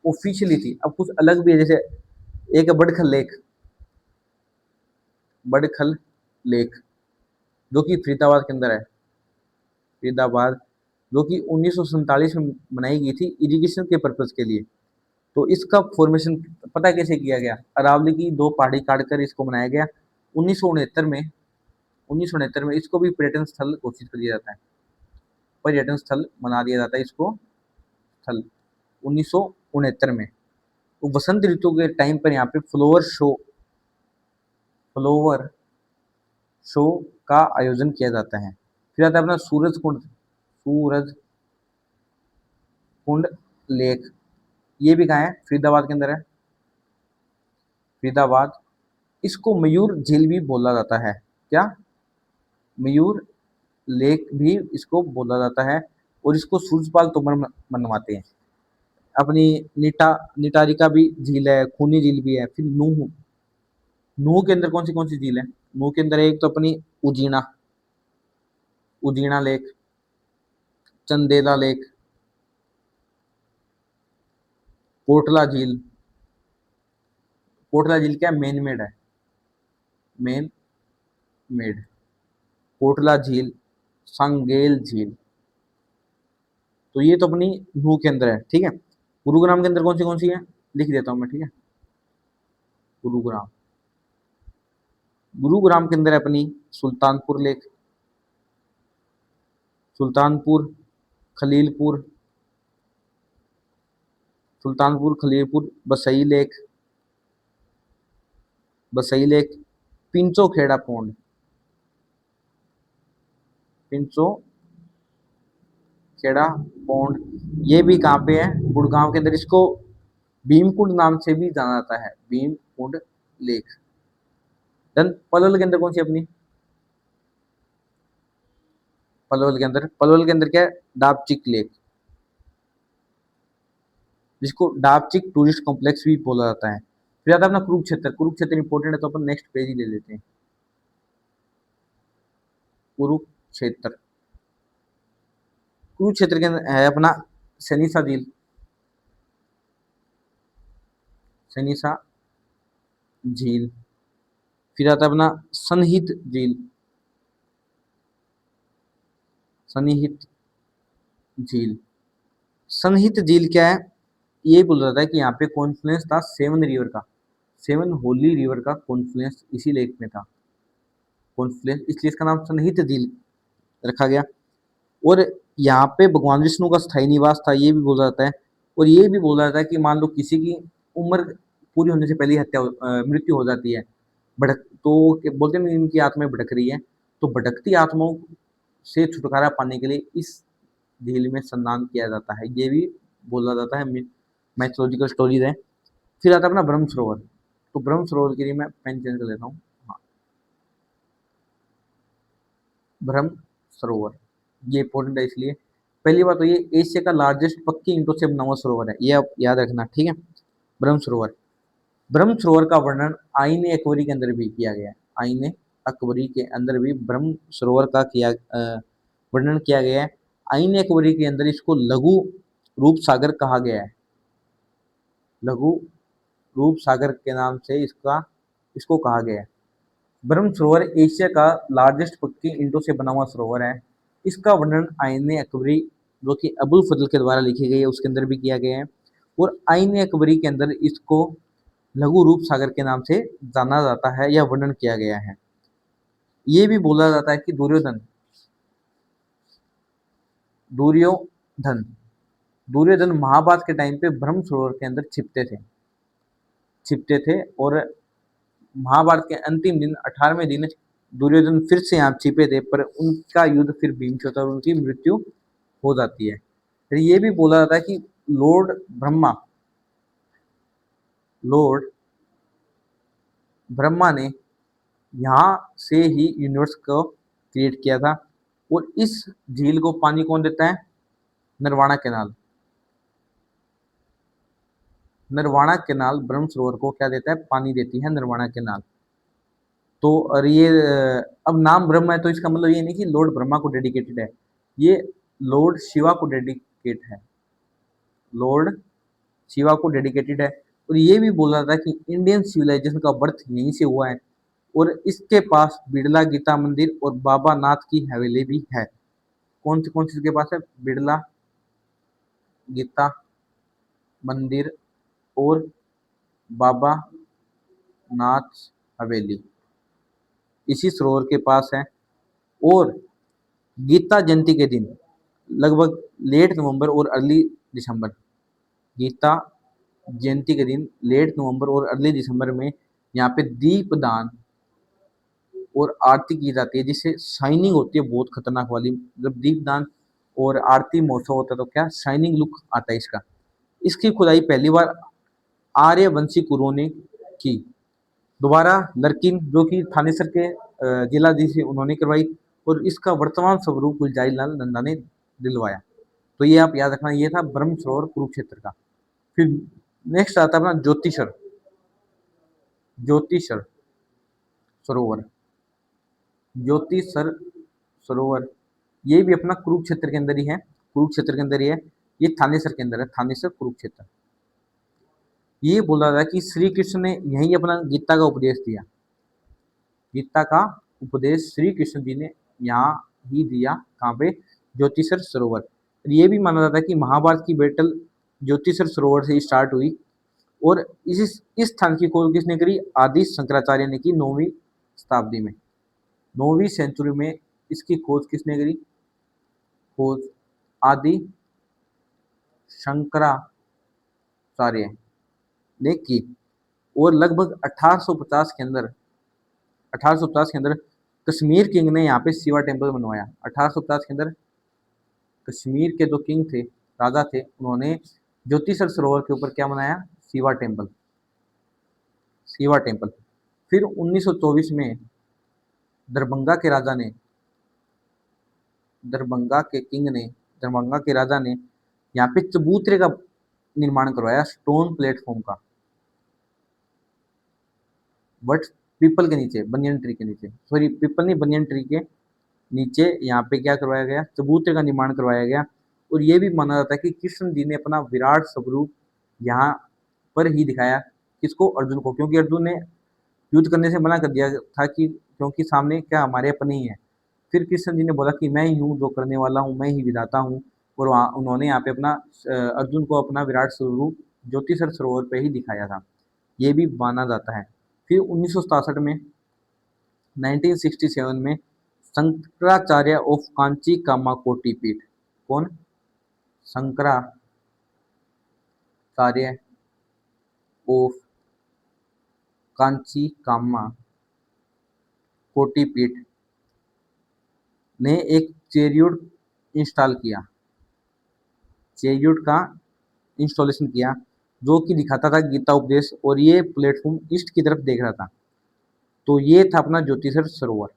ऑफिशियली थी। अब कुछ अलग भी है, जैसे एक है बड़खल लेक, बड़खल लेक, जो कि फरीदाबाद के अंदर है, फरीदाबाद, जो कि 1947 में बनाई गई थी इरिगेशन के पर्पज के लिए। तो इसका फॉर्मेशन पता कैसे किया गया, अरावली की 2 पहाड़ी काट कर इसको बनाया गया 1969 में। 1969 में इसको भी पर्यटन स्थल घोषित कर दिया जाता है, पर्यटन स्थल बना दिया जाता है इसको, स्थल 1969 में। तो वसंत ऋतु के टाइम पर यहाँ पे फ्लोवर शो का आयोजन किया जाता है। फिर आता है अपना सूरज कुंड, सूरज कुंड लेक। ये भी कहाँ है, फरीदाबाद के अंदर है, फरीदाबाद। इसको मयूर झील भी बोला जाता है, क्या, मयूर लेक भी इसको बोला जाता है। और इसको सूरजपाल तोमर मनवाते हैं। अपनी निटारिका भी झील है, खूनी झील भी है। फिर नूह, नूह के अंदर कौन सी झील है, नूह के अंदर एक तो अपनी उजीना, उजीना लेक, चंदेला लेक, कोटला झील। कोटला झील क्या है, मेन मेड है, मेन मेड, कोटला झील, संगेल झील। तो ये तो अपनी नूह के अंदर है। ठीक है, गुरुग्राम के अंदर कौन सी है, लिख देता हूं मैं। ठीक है, गुरुग्राम, गुरुग्राम के अंदर है अपनी Sultanpur lake, Sultanpur Khalilpur, Sultanpur Khalilpur, Basai lake, Basai lake, Pincho Khera pond, Pincho Khera pond. ये भी कहाँ पे है, गुड़गांव के अंदर। इसको भीमकुंड नाम से भी जाना जाता है, भीमकुंड लेक। देन पलवल के अंदर कौन सी अपनी, पलवल के अंदर क्या है, डाबचिक लेक, जिसको डाबचिक टूरिस्ट कॉम्प्लेक्स भी बोला जाता है। फिर आता है अपना कुरुक्षेत्र। कुरुक्षेत्र इंपॉर्टेंट है, तो अपन नेक्स्ट पेज ही ले लेते हैं। कुरुक्षेत्र, कुरुक्षेत्र के अंदर है अपना सनीसा झील, सनीसा झील। फिर आता है अपना सनहित झील, सनहित झील। सनहित झील क्या है, ये बोल रहा था कि यहाँ पे कॉन्फ्लुएंस था सेवन रिवर का, सेवन होली रिवर का कॉन्फ्लुएंस इसी लेक में था, कॉन्फ्लुएंस, इसलिए इसका नाम सनहित झील रखा गया। और यहाँ पे भगवान विष्णु का स्थायी निवास था, ये भी बोला जाता है। और ये भी बोला जाता है कि मान लो किसी की उम्र पूरी होने से पहले मृत्यु हो जाती है, भटक, तो बोलते हैं इनकी आत्माएं भटक रही है, तो भटकती आत्माओं से छुटकारा पाने के लिए इस झील में स्नान किया जाता है, ये भी बोला जाता है, मैथोलॉजिकल स्टोरीज है। फिर आता है अपना ब्रह्म सरोवर। तो ब्रह्म सरोवर के लिए मैं पेन चेंज कर लेता हूँ, हाँ, ब्रह्म सरोवर, ये इंपॉर्टेंट है इसलिए। पहली बात तो ये एशिया का लार्जेस्ट पक्की ईंटों से बना हुआ सरोवर है, ये आप याद रखना। ठीक है, ब्रह्म सरोवर, ब्रह्म सरोवर का वर्णन आईने अकबरी के अंदर भी किया गया है, आईने अकबरी के अंदर भी ब्रह्म सरोवर का वर्णन किया गया है। आईने अकबरी के अंदर इसको लघु रूप सागर कहा गया है, लघु रूप सागर के नाम से इसको कहा गया है। ब्रह्म सरोवर एशिया का लार्जेस्ट पक्की ईंटों से बना हुआ सरोवर है। इसका वर्णन आईने अकबरी, जो कि अबुल फजल के द्वारा लिखी गई है, उसके अंदर भी किया गया है। और आईने अकबरी के अंदर इसको लघु रूप सागर के नाम से जाना जाता है या वर्णन किया गया है। ये भी बोला जाता है कि दुर्योधन, धन। दुर्योधन महाभारत के टाइम पे ब्रह्म सरोवर के अंदर छिपते थे और महाभारत के अंतिम दिन 18वें दिन दुर्योधन फिर से यहाँ छिपे थे, पर उनका युद्ध फिर भीम से होता है और उनकी मृत्यु हो जाती है। फिर ये भी बोला जाता है कि लॉर्ड ब्रह्मा लॉर्ड ब्रह्मा ने यहाँ से ही यूनिवर्स को क्रिएट किया था। और इस झील को पानी कौन देता है? नरवाणा कैनाल। नरवाणा कैनाल ब्रह्म सरोवर को क्या देता है? पानी देती है नरवाणा कैनाल। तो और ये अब नाम ब्रह्म है तो इसका मतलब ये नहीं कि लॉर्ड ब्रह्मा को डेडिकेटेड है, ये लॉर्ड शिवा को डेडिकेट है, लॉर्ड शिवा को डेडिकेटेड है। और ये भी बोला था कि इंडियन सिविलाइजेशन का बर्थ यहीं से हुआ है और इसके पास बिड़ला गीता मंदिर और बाबा नाथ की हवेली भी है। कौन सी इसके पास है? बिड़ला गीता मंदिर और बाबा नाथ हवेली इसी सरोवर के पास है। और गीता जयंती के दिन लगभग लेट नवंबर और अर्ली दिसंबर, गीता जयंती के दिन लेट नवंबर और अर्ली दिसंबर में यहाँ पे दीपदान और आरती की जाती है, जिससे शाइनिंग होती है बहुत खतरनाक वाली। जब दीपदान और आरती महोत्सव होता है तो क्या शाइनिंग लुक आता है इसका। इसकी खुदाई पहली बार आर्यवंशी कुरों ने की। दोबारा लरकिन जो कि थानेसर के जिलाधीश थे उन्होंने करवाई और इसका वर्तमान स्वरूप गुलजारी लाल नंदा ने दिलवाया। तो ये आप याद रखना, ये था ब्रह्म सरोवर कुरुक्षेत्र का। फिर नेक्स्ट आता है अपना ज्योतिषर सरोवर। ज्योतिषर सरोवर ये भी अपना कुरुक्षेत्र के अंदर ही है, कुरुक्षेत्र के अंदर ही है। ये थानेसर के अंदर है, थानेसर कुरुक्षेत्र। ये बोला था कि श्री कृष्ण ने यहीं अपना गीता का उपदेश दिया। गीता का उपदेश श्री कृष्ण जी ने यहाँ ही दिया। कहाँ पे? ज्योतिषर सरोवर। ये भी माना जाता है कि महाभारत की बैटल ज्योतिषर सरोवर से स्टार्ट हुई और इस स्थान की खोज किसने करी? आदि शंकराचार्य ने की 9वीं शताब्दी में। 9वीं सेंचुरी में इसकी खोज किसने करी? खोज आदि शंकराचार्य ने की। और लगभग 1850 के अंदर कश्मीर किंग ने यहाँ पे शिवा टेम्पल बनवाया। 1850 के अंदर कश्मीर के जो किंग थे, राजा थे, उन्होंने ज्योतिषर सरोवर के ऊपर क्या बनाया? Shiva temple, Shiva temple. फिर 1924 में दरभंगा के राजा ने, दरभंगा के किंग ने, दरभंगा के राजा ने यहाँ पे चबूतरे का निर्माण करवाया, स्टोन प्लेटफॉर्म का। बट पीपल के नीचे, बनियन ट्री के नीचे, सॉरी पीपल नहीं, बनियन ट्री के नीचे यहाँ पे क्या करवाया गया? चबूतरे का निर्माण करवाया गया। और ये भी माना जाता है कि कृष्ण जी ने अपना विराट स्वरूप यहाँ पर ही दिखाया। किसको? अर्जुन को, क्योंकि अर्जुन ने युद्ध करने से मना कर दिया था कि क्योंकि सामने क्या हमारे अपने ही है। फिर कृष्ण जी ने बोला कि मैं ही हूँ जो करने वाला हूँ, मैं ही विधाता हूँ। और वहाँ उन्होंने यहाँ पे अपना अर्जुन को अपना विराट स्वरूप ज्योतिषर सरोवर पे ही दिखाया था, ये भी माना जाता है। फिर 1967 में 1967 में शंकराचार्य ऑफ कांची कामाकोटि पीठ। कौन? शंकराचार्य ऑफ कांची कामा कोटि पीठ ने एक चेरियोट इंस्टॉल किया, चेरियोट का इंस्टॉलेशन किया, जो कि दिखाता था गीता उपदेश। और ये प्लेटफॉर्म ईस्ट की तरफ देख रहा था। तो ये था अपना ज्योतिषर सरोवर।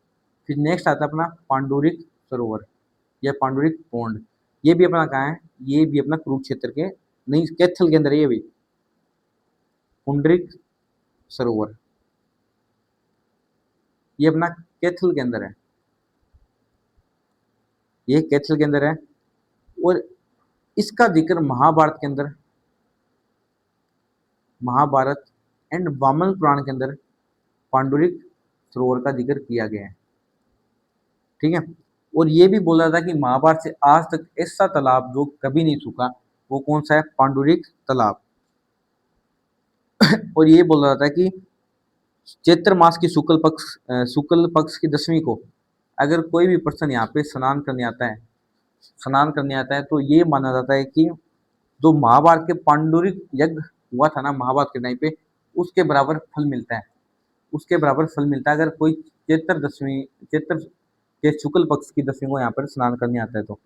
फिर नेक्स्ट आता है अपना पांडुरिक सरोवर या पांडुरिक पौंड। ये भी अपना कहाँ है? ये भी अपना कुरुक्षेत्र के, नहीं, कैथल के अंदर है। ये भी पुंडरिक सरोवर, ये अपना कैथल के अंदर है, ये कैथल के अंदर है। और इसका जिक्र महाभारत के अंदर, महाभारत एंड वामन पुराण के अंदर पांडुरिक सरोवर का जिक्र किया गया है। ठीक है। और ये भी बोला था कि महाभारत से आज तक ऐसा तालाब जो कभी नहीं सूखा, वो कौन सा है? पांडुरिक तालाब। और ये बोल रहा था कि चैत्र मास की शुक्ल पक्ष की 10वीं को अगर कोई भी पर्सन यहाँ पे स्नान करने आता है स्नान करने आता है, तो ये माना जाता है कि जो महाभारत के पांडुरिक यज्ञ हुआ था ना महाभारत के टाइम पे, उसके बराबर फल मिलता है। उसके बराबर फल मिलता है अगर कोई चैत्र दशमी, चैत्र के शुक्ल पक्ष की दशमी को यहाँ पर स्नान करने आता है तो।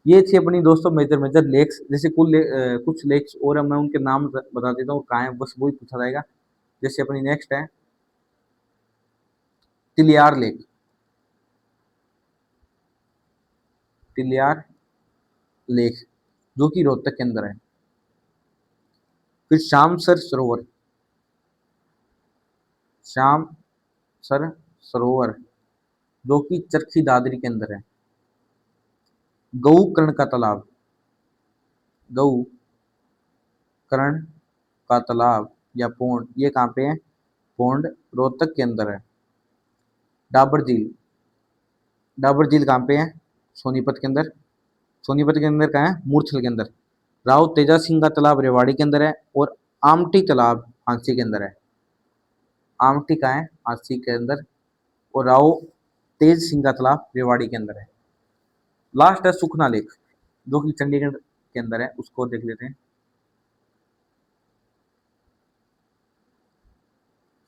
ये थी अपनी दोस्तों मेजर मेजर लेक्स। जैसे कुछ लेक्स और है, मैं उनके नाम बता देता हूँ कहाँ है, बस वही पूछा जाएगा। जैसे अपनी नेक्स्ट है तिलियार लेक, तिलियार लेक जो कि रोहतक के अंदर है। फिर श्यामसर सरोवर, श्याम सर सरोवर जो कि चरखी दादरी के अंदर है। गौकर्ण का तालाब, गौ कर्ण का तालाब या पोंड, ये कहाँ पे है? पोंड रोहतक के अंदर है। डाबर झील, डाबर झील कहाँ पे है? सोनीपत के अंदर। सोनीपत के अंदर कहाँ है? मूर्छल के अंदर। राव तेजा सिंह का तालाब रेवाड़ी के अंदर है। और आमटी तालाब हांसी के अंदर है। आमटी कहाँ है? हांसी के अंदर। और राव तेज सिंह का तालाब रेवाड़ी के अंदर है। लास्ट है सुखना लेक जो कि चंडीगढ़ के अंदर है, उसको देख लेते हैं।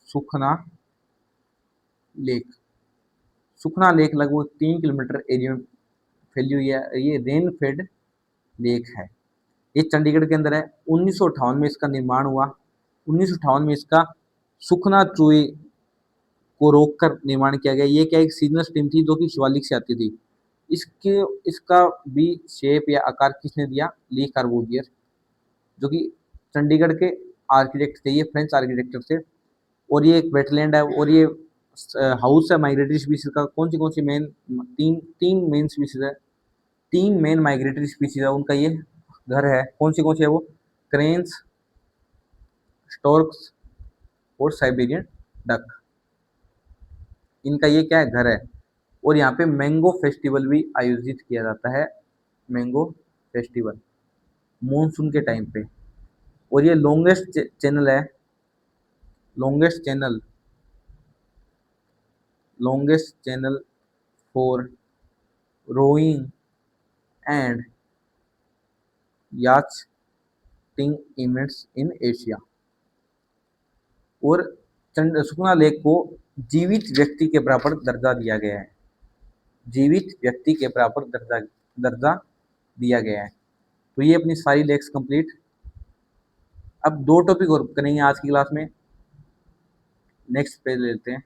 सुखना लेक, सुखना लेक लगभग 3 किलोमीटर एरिया में फैली हुई है। ये रेन फेड लेक है। ये चंडीगढ़ के अंदर है। 1958 में इसका निर्माण हुआ। 1958 में इसका सुखना चूहे को रोककर निर्माण किया गया। ये क्या एक सीजनल स्ट्रीम थी जो कि शिवालिक से आती थी। इसके इसका भी शेप या आकार किसने दिया? ली कार्बूजियर, जो कि चंडीगढ़ के आर्किटेक्ट थे, ये फ्रेंच आर्किटेक्ट थे। और ये एक वेटलैंड है। और ये हाउस है माइग्रेटरी स्पीसीज का। कौन सी मेन, तीन तीन मेन स्पीसीज है, तीन मेन माइग्रेटरी स्पीसीज है उनका ये घर है। कौन सी है वो? क्रेन्स, स्टोर्क्स और साइबेरियन डक, इनका ये क्या है? घर है। और यहाँ पे मैंगो फेस्टिवल भी आयोजित किया जाता है, मैंगो फेस्टिवल मॉनसून के टाइम पे। और ये लॉन्गेस्ट चैनल है, longest channel, longest channel for rowing and yachting events in Asia. और सुखना लेक को जीवित व्यक्ति के बराबर दर्जा दिया गया है, जीवित व्यक्ति के बराबर दर्जा दर्जा दिया गया है। तो ये अपनी सारी लेक्स कंप्लीट। अब दो टॉपिक और करेंगे आज की क्लास में। नेक्स्ट पे लेते हैं।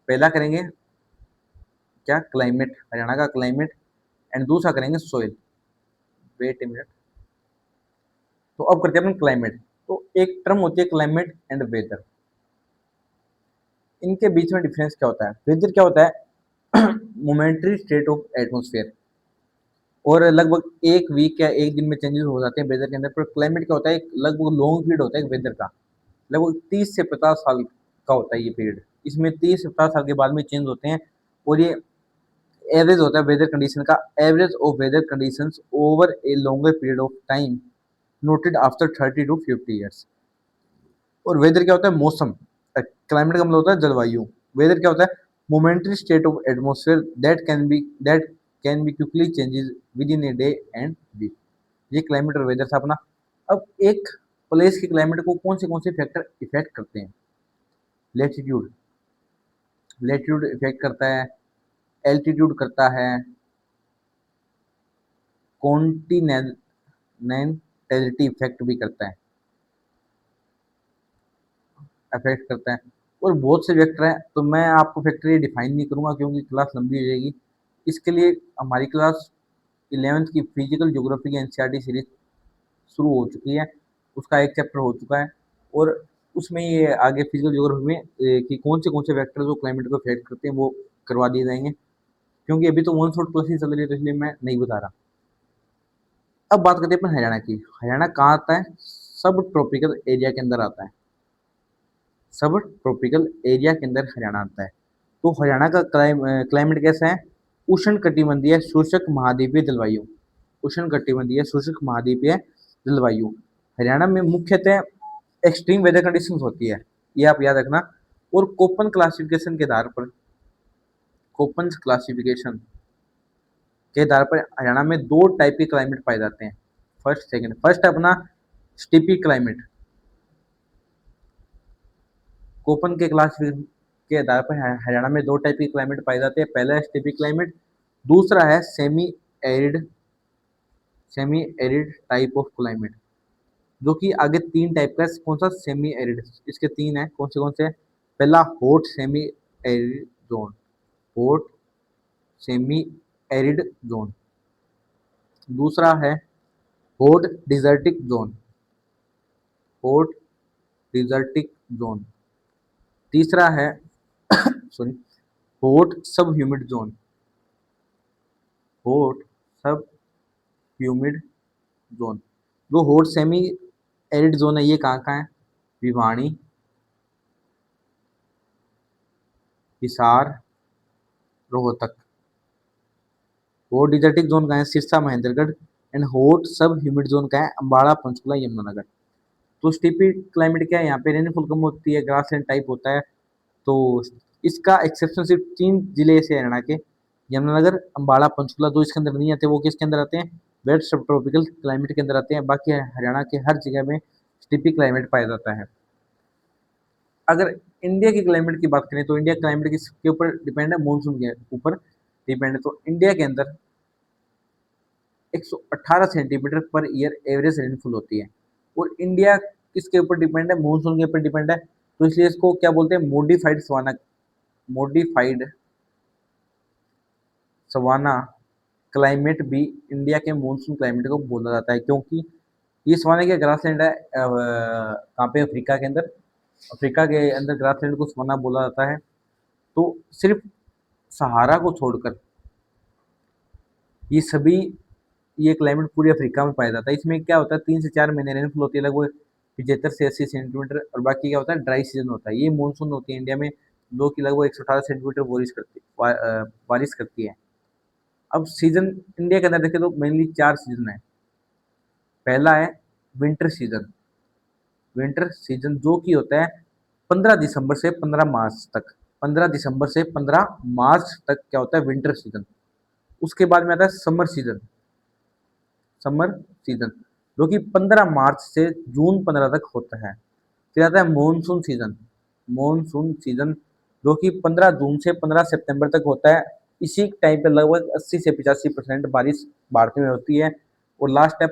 पहला करेंगे क्या? क्लाइमेट, हरियाणा का क्लाइमेट। एंड दूसरा करेंगे सोइल। Wait a minute. तो अब करते हैं अपन क्लाइमेट। तो एक टर्म होती है क्लाइमेट एंड वेदर। इनके बीच में डिफरेंस क्या होता है? वेदर क्या होता है? Momentary state of atmosphere. और लगभग एक वीक या एक दिन में चेंजेस हो जाते हैं वेदर के अंदर। पर क्लाइमेट क्या होता है? एक लगभग लॉन्ग पीरियड होता है वेदर का। लगभग 30 से 50 साल का होता है ये पीरियड। इसमें 30 से 50 साल के बाद में चेंज होते हैं। और ये एवरेज होता है वेदर कंडीशन का, average of weather conditions over a longer period of time noted after 30 to 50 years. और वेदर क्या होता है? मौसम। क्लाइमेट का मतलब होता है जलवायु। वेदर क्या होता है? Momentary state of atmosphere that can be quickly changes within a day and week. ये क्लाइमेट और वेदर था अपना। अब एक प्लेस के क्लाइमेट को कौन से फैक्टर इफेक्ट करते हैं? लेटीट्यूड, लेटीट्यूड इफेक्ट करता है। एल्टीट्यूड करता है। कॉन्टिनेंटलिटी इफेक्ट भी करता है, अफेक्ट करता है। और बहुत से वेक्टर हैं, तो मैं आपको फैक्टर ये डिफाइन नहीं करूंगा क्योंकि क्लास लंबी हो जाएगी। इसके लिए हमारी क्लास 11th की फिजिकल ज्योग्राफी की एनसीईआरटी सीरीज शुरू हो चुकी है, उसका एक चैप्टर हो चुका है। और उसमें ये आगे फिजिकल ज्योग्राफी में कि कौन से वेक्टर जो क्लाइमेट को अफेक्ट करते हैं वो करवा दिए जाएंगे। क्योंकि अभी तो वन शॉट क्लास ही चल रही है, तो इसलिए मैं नहीं बता रहा। अब बात करते हैं अपन हरियाणा की। हरियाणा कहाँ आता है? सब ट्रॉपिकल एरिया के अंदर आता है, सब ट्रॉपिकल एरिया के अंदर हरियाणा आता है। तो हरियाणा का क्लाइमेट कैसा है? उष्ण कटिबंधीय शुष्क महाद्वीपीय जलवायु, उष्ण कटिबंधीय शुष्क महाद्वीपीय जलवायु। हरियाणा में मुख्यतः एक्सट्रीम वेदर कंडीशंस होती है, ये आप याद रखना। और कोपन क्लासिफिकेशन के आधार पर, कोपन क्लासिफिकेशन के आधार पर हरियाणा में दो टाइप के क्लाइमेट पाए जाते हैं। फर्स्ट सेकंड, फर्स्ट अपना स्टीपी क्लाइमेट, कोपन के क्लासिफिकेशन के आधार पर हरियाणा में दो टाइप के क्लाइमेट पाए जाते हैं। पहला है स्टीपी क्लाइमेट, दूसरा है semi arid type of climate, जो कि आगे तीन टाइप का है। कौन सा? Semi arid. इसके तीन है, कौन से? पहला hot semi arid zone, hot semi arid zone, दूसरा है हॉट डिजर्टिक जोन, हॉट डिजर्टिक जोन, तीसरा है सॉरी हॉट सब ह्यूमिड जोन, हॉट सब ह्यूमिड जोन। जो हॉट सेमी एरिड जोन है ये कहाँ है? भिवाड़ी, हिसार, रोहतक। हॉट डिजर्टिक जोन का है सिरसा, महेंद्रगढ़। एंड हॉट सब ह्यूमिड जोन का है अम्बाड़ा, पंचकुला, यमुनानगर। तो स्टीपी क्लाइमेट क्या है? यहाँ पे रेनफॉल कम होती है, ग्रासलैंड टाइप होता है। तो इसका एक्सेप्शन सिर्फ 3 जिले से हरियाणा के, यमुनानगर, अम्बाड़ा, पंचकुला। जो इसके अंदर नहीं आते वो किसके अंदर आते हैं? वेट सब ट्रॉपिकल क्लाइमेट के अंदर आते हैं। बाकी हरियाणा के हर जगह में स्टीपी क्लाइमेट पाया जाता है। अगर इंडिया की क्लाइमेट की बात करें तो इंडिया क्लाइमेट किसके ऊपर डिपेंड है? मानसून के ऊपर डिपेंड है। तो इंडिया के अंदर 118 centimetre per year average rainfall होती है। और इंडिया किसके ऊपर डिपेंड है? मानसून के ऊपर डिपेंड है। तो इसलिए इसको क्या बोलते हैं? मॉडिफाइड सवाना क्लाइमेट भी इंडिया के मानसून क्लाइमेट को बोला जाता है, क्योंकि ये सवाना क्या ग्रासलैंड है कहाँ पे? अफ्रीका के अंदर। अफ्रीका के अंदर ग्रासलैंड को सवाना बोला जाता है। तो सिर्फ सहारा को छोड़कर ये सभी ये क्लाइमेट पूरे अफ्रीका में पाया जाता है। इसमें क्या होता है? 3 से 4 महीने रेनफॉल होती है, लगभग 75 से 80 सेंटीमीटर। और बाकी क्या होता है? ड्राई सीजन होता है। ये मानसून होती है इंडिया में, जो कि लगभग 118 सेंटीमीटर बारिश करती है। अब सीजन इंडिया के अंदर देखें तो मेनली 4 सीजन है। पहला है विंटर सीजन, विंटर सीजन जो कि होता है 15 दिसंबर से 15 मार्च तक। 15 दिसंबर से 15 मार्च तक क्या होता है? Winter season. उसके बाद में आता है समर सीजन, समर सीजन जो कि 15 मार्च से जून 15 तक होता है। फिर आता है मॉनसून सीजन, मॉनसून सीजन जो कि 15 जून से 15 सितंबर तक होता है। इसी टाइम पे लगभग 80 से 85% बारिश भारत में होती है। और लास्ट है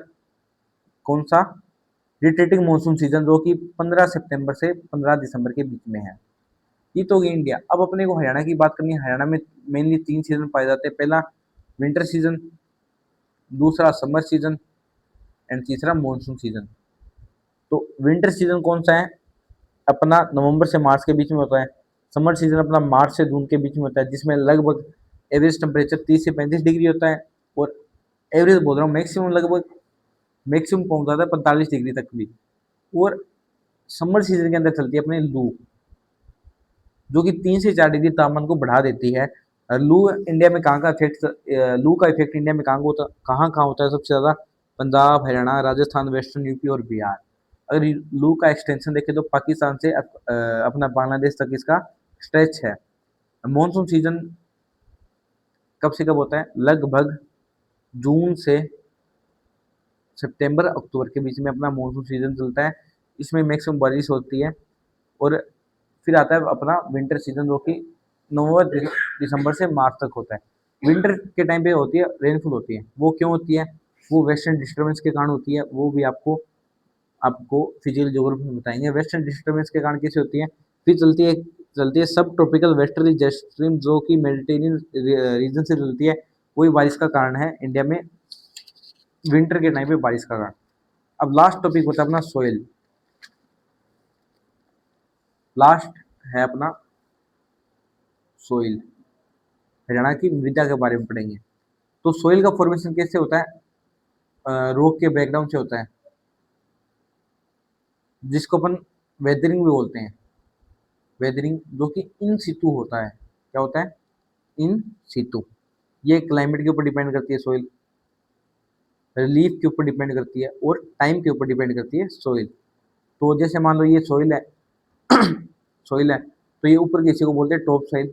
कौन सा? रिटेटिंग मॉनसून सीजन जो कि 15 सितंबर से 15 दिसंबर के बीच में है। ये तो होगी इंडिया। अब अपने को हरियाणा की बात करनी है। हरियाणा में मेनली 3 सीजन पाए जाते हैं। पहला विंटर सीजन, दूसरा समर सीजन एंड तीसरा मॉनसून सीजन। तो विंटर सीजन कौन सा है? अपना नवंबर से मार्च के बीच में होता है। समर सीजन अपना मार्च से जून के बीच में होता है, जिसमें लगभग एवरेज टेम्परेचर 30 से 35 डिग्री होता है। और एवरेज बोल रहा हूँ, मैक्सिमम लगभग मैक्सिमम पहुंच जाता है 45 डिग्री तक भी। और समर सीजन के अंदर चलती है अपने लू, जो कि 3 से 4 डिग्री तापमान को बढ़ा देती है। लू इंडिया में कहाँ का इफेक्ट लू का इफेक्ट इंडिया में कहाँ कहाँ होता है सबसे ज़्यादा? पंजाब, हरियाणा, राजस्थान, वेस्टर्न यूपी और बिहार। अगर लू का एक्सटेंशन देखें तो पाकिस्तान से अपना बांग्लादेश तक इसका स्ट्रेच है। मॉनसून सीजन कब से कब होता है? लगभग जून से सितंबर अक्टूबर के बीच में अपना मॉनसून सीजन चलता है। इसमें मैक्सिमम बारिश होती है। और फिर आता है अपना विंटर सीजन जो कि नवंबर दिसंबर से मार्च तक होता है। विंटर के टाइम पे होती है रेनफॉल होती है। वो क्यों होती है? वो वेस्टर्न डिस्टर्बेंस के कारण होती है। वो भी आपको आपको फिजिकल ज्योग्राफी में बताएंगे। वेस्टर्न डिस्टर्बेंस के कारण कैसे होती है? फिर चलती है सब ट्रॉपिकल वेस्टर्ली जेट स्ट्रीम जो कि मेडिटेरियन रीजन से चलती है। वही बारिश का कारण है इंडिया में विंटर के टाइम पे बारिश का कारण। अब लास्ट टॉपिक होता है अपना सोइल। लास्ट है अपना सोइल, हरियाणा की मृदा के बारे में पढ़ेंगे। तो सोइल का फॉर्मेशन कैसे होता है? रॉक के बैकग्राउंड से होता है, जिसको अपन वेदरिंग भी बोलते हैं। वेदरिंग जो कि इन सितु होता है। क्या होता है? इन सितु। ये क्लाइमेट के ऊपर डिपेंड करती है सोइल, रिलीफ के ऊपर डिपेंड करती है और टाइम के ऊपर डिपेंड करती है सोइल। तो जैसे मान लो ये सोइल है, सोइल है तो ये ऊपर किसी को बोलते हैं टॉप सोइल।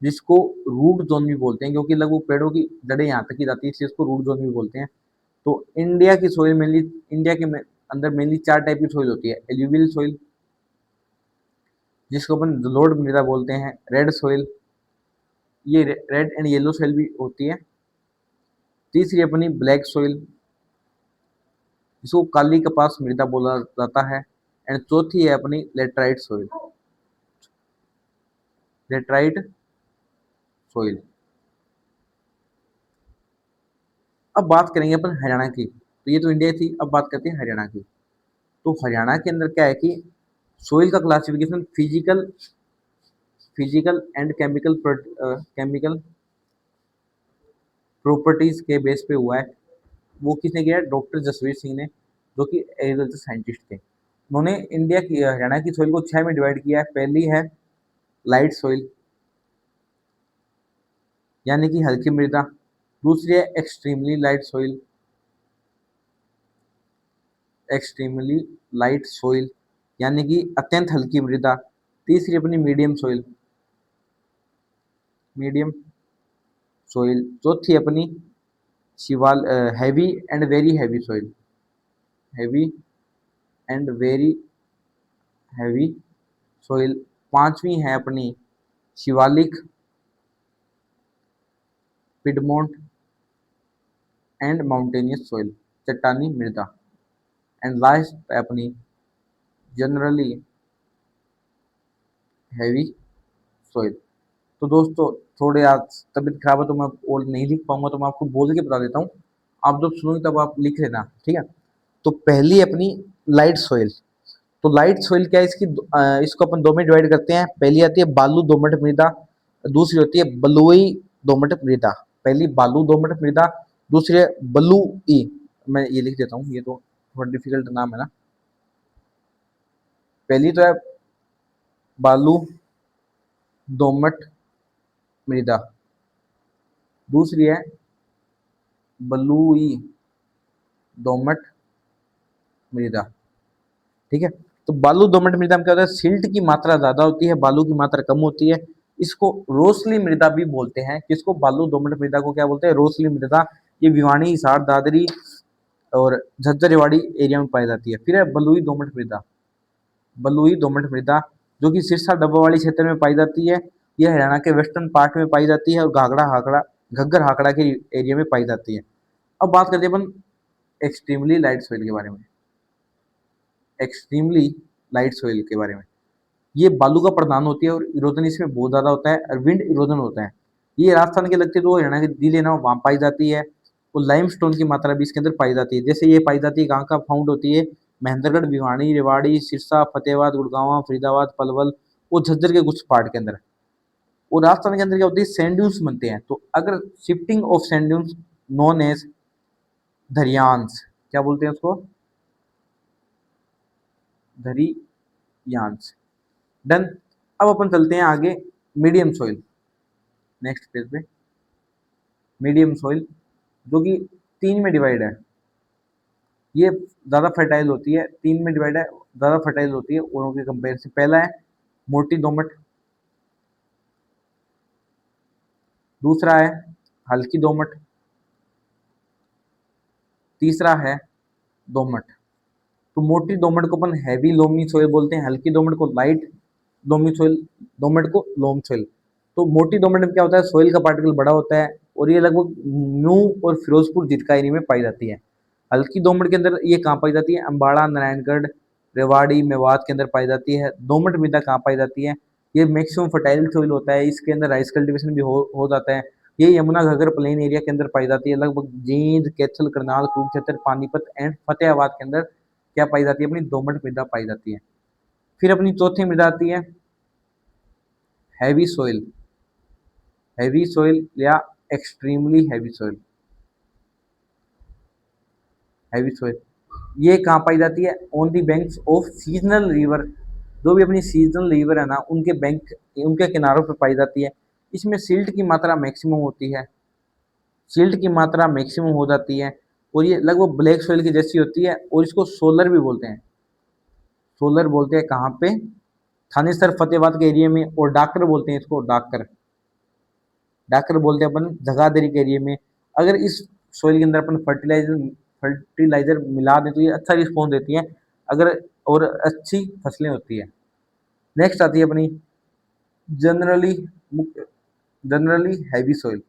जिसको रूट जोन भी बोलते हैं, क्योंकि लगभग पेड़ों की जड़ें यहाँ तक ही जाती है, इसलिए इसको रूट जोन भी बोलते हैं। तो इंडिया की सोइल मेनली, इंडिया के अंदर मेनली 4 टाइप की सोइल होती है। एल्यूवियल सोइल, जिसको अपन जलोढ़ मृदा बोलते हैं। रेड सोइल, ये रेड एंड येलो सोइल भी होती है। तीसरी अपनी ब्लैक सोइल, जिसको काली कपास मृदा बोला जाता है। एंड चौथी है अपनी लेटराइट सोइल, लेटराइट सोइल। अब बात करेंगे अपन हरियाणा की। तो ये तो इंडिया थी, अब बात करते हैं हरियाणा की। तो हरियाणा के अंदर क्या है कि सोइल का classification physical physical and chemical properties के बेस पे हुआ है। वो किसने किया है? डॉक्टर जसवीर सिंह ने, जो कि एग्रीकल्चर साइंटिस्ट थे। उन्होंने इंडिया की हरियाणा की सोइल को 6 में डिवाइड किया है। पहली है लाइट सोइल, यानी कि हल्की मृदा। दूसरी है extremely light soil, extremely light soil यानी कि अत्यंत हल्की मृदा। तीसरी अपनी मीडियम सोइल, मीडियम सोइल। चौथी अपनी शिवाल heavy and very heavy soil, heavy and very heavy soil. पांचवी है अपनी Shivalik, piedmont and mountainous soil, चट्टानी मृदा। एंड लास्ट है अपनी जनरली हैवी सोइल। तो दोस्तों, थोड़े आज तबीयत खराब है तो मैं और नहीं लिख पाऊंगा, तो मैं आपको बोल के बता देता हूँ। आप जब सुनोगे तब आप लिख लेना, ठीक है। तो पहली अपनी लाइट सोइल। तो लाइट सोइल क्या है इसकी, इसको अपन दो में डिवाइड करते हैं। पहली आती है बालू दोमट मृदा, दूसरी होती है बलुई दोमट मृदा। पहली बालू दोमट मृदा, दूसरी है बलुई। मैं ये लिख देता हूँ, ये तो थोड़ा डिफिकल्ट नाम है ना। पहली तो है बालू दोमट मृदा, दूसरी है बलुई दोमट मृदा, ठीक है। तो बालू दोमट मृदा में क्या होता है, सिल्ट की मात्रा ज्यादा होती है, बालू की मात्रा कम होती है। इसको रोसली मृदा भी बोलते हैं। किसको? बालू दोमट मृदा को क्या बोलते हैं? रोसली मृदा। ये भिवानी, हिसार, दादरी और झज्जर रेवाड़ी एरिया में पाई जाती है। फिर है बलुई दोमट मृदा, बलुई दोमट मृदा जो कि सिरसा डब्बावाली क्षेत्र में पाई जाती है। यह हरियाणा के वेस्टर्न पार्ट में पाई जाती है और घाघरा हाकड़ा, घग्गर हाकड़ा के एरिया में पाई जाती है। अब बात करते हैं अपन एक्सट्रीमली लाइट सोइल के बारे में, एक्सट्रीमली लाइट सोइल के बारे में। ये बालू का प्रधान होती है और इरोजन इसमें बहुत ज्यादा होता है और विंड इरोजन होता है। ये राजस्थान के लगते तो हरियाणा के दिल है ना, वहां पाई जाती है। और लाइमस्टोन की मात्रा भी इसके अंदर पाई जाती है। जैसे ये पाई जाती है कहाँ का फाउंड होती है? महेंद्रगढ़, भिवानी, रेवाड़ी, सिरसा, फतेहाबाद, गुड़गांव, फरीदाबाद, पलवल और झज्जर के कुछ पार्ट के अंदर। और राजस्थान के अंदर क्या होती है? सैंड ड्यून्स बनते हैं। तो अगर shifting of sand dunes known as धरियांस, क्या बोलते हैं उसको? धरियांस। डन। अब अपन चलते हैं आगे मीडियम सॉइल, नेक्स्ट पेज पे। मीडियम सॉइल जो कि 3 में डिवाइड है। ये ज्यादा फर्टाइल होती है, 3 में डिवाइड है, ज्यादा फर्टाइल होती है औरों के कंपेयर से। पहला है मोटी दोमट, दूसरा है हल्की दोमट, तीसरा है दोमट। तो मोटी दोमट को अपन हैवी लोमी सोइल बोलते हैं, हल्की दोमट को लाइट लोमी सोइल, दोमट को लोम सोइल। तो मोटी दोमट में क्या होता है? सोइल का पार्टिकल बड़ा होता है और ये लगभग न्यू और फिरोजपुर जितका एरिया में पाई जाती है। हल्की दोमट के अंदर ये कहाँ पाई जाती है? अम्बाड़ा, नारायणगढ़, रेवाड़ी, मेवात के अंदर पाई जाती है। दोमट मृदा कहाँ पाई जाती है? ये मैक्सिमम फर्टाइल सोइल होता है, इसके अंदर राइस कल्टीवेशन भी हो जाता है। ये यमुना घाघर प्लेन एरिया के अंदर पाई जाती है। लगभग जींद, कैथल, करनाल, कुरुक्षेत्र, पानीपत एंड फतेहाबाद के अंदर क्या पाई जाती है? अपनी दोमट मृदा पाई जाती है। फिर अपनी चौथी मृदा आती है हैवी सोइल, हैवी सोइल या extremely heavy soil, heavy soil. ये कहाँ पाई जाती है? On the banks of seasonal river. जो भी अपनी सीजनल रिवर है ना, उनके बैंक, उनके किनारों पर पाई जाती है। इसमें सिल्ट की मात्रा मैक्सिमम होती है, सिल्ट की मात्रा मैक्सिमम हो जाती है। और ये लगभग ब्लैक सोइल की जैसी होती है और इसको सोलर भी बोलते हैं, सोलर बोलते हैं। कहाँ पे? थानेसर, फतेहाबाद के एरिया में। और डाकर बोलते हैं इसको, डाकर। डाकर बोलते हैं अपन जगाधरी के एरिया में। अगर इस सोइल के अंदर अपन फर्टिलाइजर मिला दें तो ये अच्छा रिस्पॉन्स देती है, अगर और अच्छी फसलें होती है। नेक्स्ट आती है अपनी जनरली जनरली हैवी सोइल।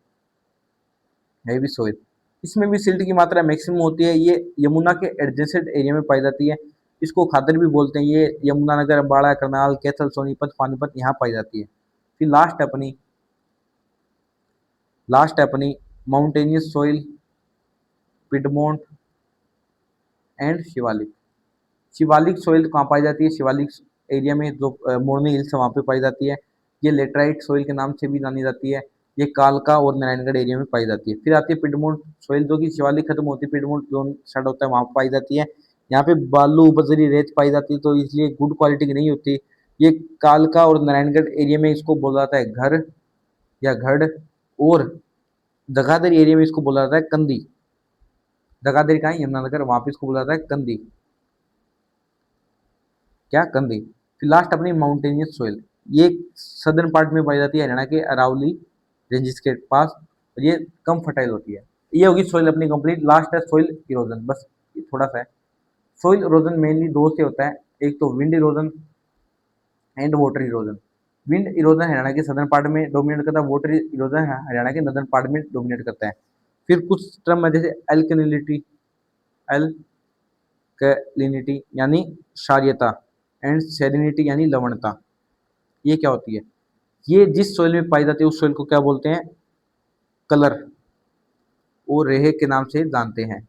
इसमें भी सिल्ट की मात्रा मैक्सिमम होती है। ये यमुना के एडजेसेंट एरिया में पाई जाती है। इसको खादर भी बोलते हैं। ये यमुनानगर, अम्बाड़ा, करनाल, कैथल, सोनीपत, पानीपत यहाँ पाई जाती है। फिर लास्ट है अपनी mountainous soil, Piedmont and Shivalik. Shivalik soil कहाँ पाई जाती है? शिवालिक एरिया में जो मोरनी हिल्स है वहाँ पे पाई जाती है। ये लेटराइट सॉइल के नाम से भी जानी जाती है। ये कालका और नारायणगढ़ एरिया में पाई जाती है। फिर आती है पिडमोंट सॉइल, जो कि शिवालिक खत्म होती है, पिडमोंट जोन स्टार्ट होता है, वहाँ पाई जाती है। यहाँ पे बालू, बजरी, रेत पाई जाती है, तो इसलिए गुड क्वालिटी की नहीं होती। ये कालका और नारायणगढ़ एरिया में इसको बोला जाता है घर या घड़, और जगाधरी एरिया में इसको बोला जाता है कंदी। जगाधरी कहाँ है? यमुनानगर, वहाँ पे इसको बोला जाता है कंदी। क्या? कंदी। फिर लास्ट अपनी माउंटेनियस सोइल। ये सदर्न पार्ट में पाई जाती है, हरियाणा के अरावली रेंजेस के पास, और ये कम फर्टाइल होती है। ये होगी सोइल अपनी कंप्लीट। लास्ट है सोइल इरोजन, बस ये थोड़ा सा है। सोइल इरोजन मेनली दो से होता है, एक तो wind erosion and water erosion. Wind erosion Haryana के सदर्न पार्ट में डोमिनेट करता है, वाटर इरोजन हरियाणा के नदर्न पार्ट में डोमिनेट करता है। फिर कुछ टर्म है जैसे एल्कलिनिटी, एल्कलिनिटी यानी क्षारीयता, एंड सेलिनिटी यानी लवणता। ये क्या होती है? ये जिस सोइल में पाई जाती है उस सोइल को क्या बोलते हैं? कलर और रेहे के नाम से जानते हैं।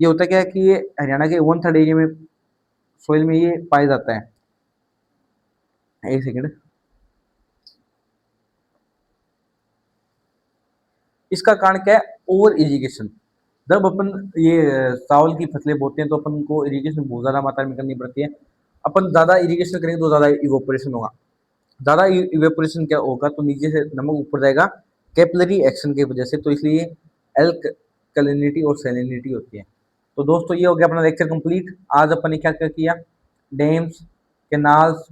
ये होता क्या है कि ये हरियाणा के 1/3 एरिया में सोइल में ये पाया जाता है। एक सेकेंड। इसका कारण क्या है? Over irrigation. जब अपन ये चावल की फसलें बोते हैं तो अपन को इरिगेशन बहुत ज़्यादा मात्रा में करनी पड़ती है। अपन ज़्यादा इरिगेशन करेंगे तो ज़्यादा इवोपोरेशन होगा। ज़्यादा इवेपोरेशन क्या होगा तो नीचे से नमक ऊपर जाएगा कैपिलरी एक्शन की वजह से, तो इसलिए एल्कलिनिटी और सैलिनिटी होती है। तो दोस्तों ये हो गया अपना लेक्चर कंप्लीट। आज अपन ने क्या क्या किया? डैम्स, कैनाल्स,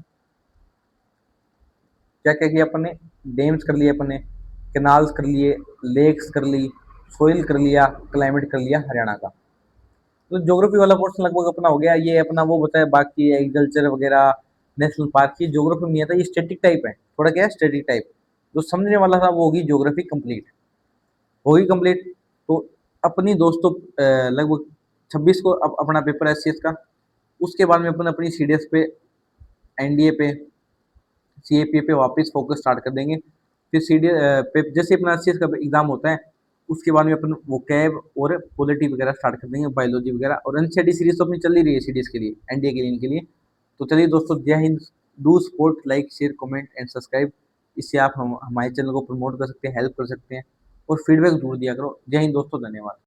क्या क्या किया अपन ने? डैम्स कर लिए अपन ने, कैनाल्स कर लिए, लेक्स कर ली, सोइल कर लिया, क्लाइमेट कर लिया हरियाणा का। तो ज्योग्राफी वाला पोर्शन लगभग अपना हो गया। ये अपना वो बताया, बाकी एग्रीकल्चर वगैरह, नेशनल पार्क की ज्योग्राफी में नहीं आता, ये स्टैटिक टाइप है, थोड़ा क्या है स्टैटिक टाइप। जो समझने वाला था वो होगी ज्योग्राफी कंप्लीट, होगी कंप्लीट। तो अपनी दोस्तों लगभग 26 को अपना पेपर है एससीएस का। उसके बाद में अपन अपनी सीडीएस पे, एनडीए पे, सीएपीए पे वापस फोकस स्टार्ट कर देंगे। फिर सीडीएस पे जैसे अपना एससीएस का एग्जाम होता है उसके बाद में अपन वो कैब और पॉलिटी वगैरह स्टार्ट कर देंगे, बायोलॉजी वगैरह। और एनसीईआरटी सीरीज तो अपनी चल ही रही है सीडीएस के लिए, एनडीए के लिए, इनके लिए। तो चलिए दोस्तों, जय Hind. Do support, like, share, comment and subscribe. इससे आप हमारे चैनल को प्रमोट कर सकते हैं, हेल्प कर सकते हैं, और फीडबैक जरूर दिया करो। जय हिंद दोस्तों, धन्यवाद।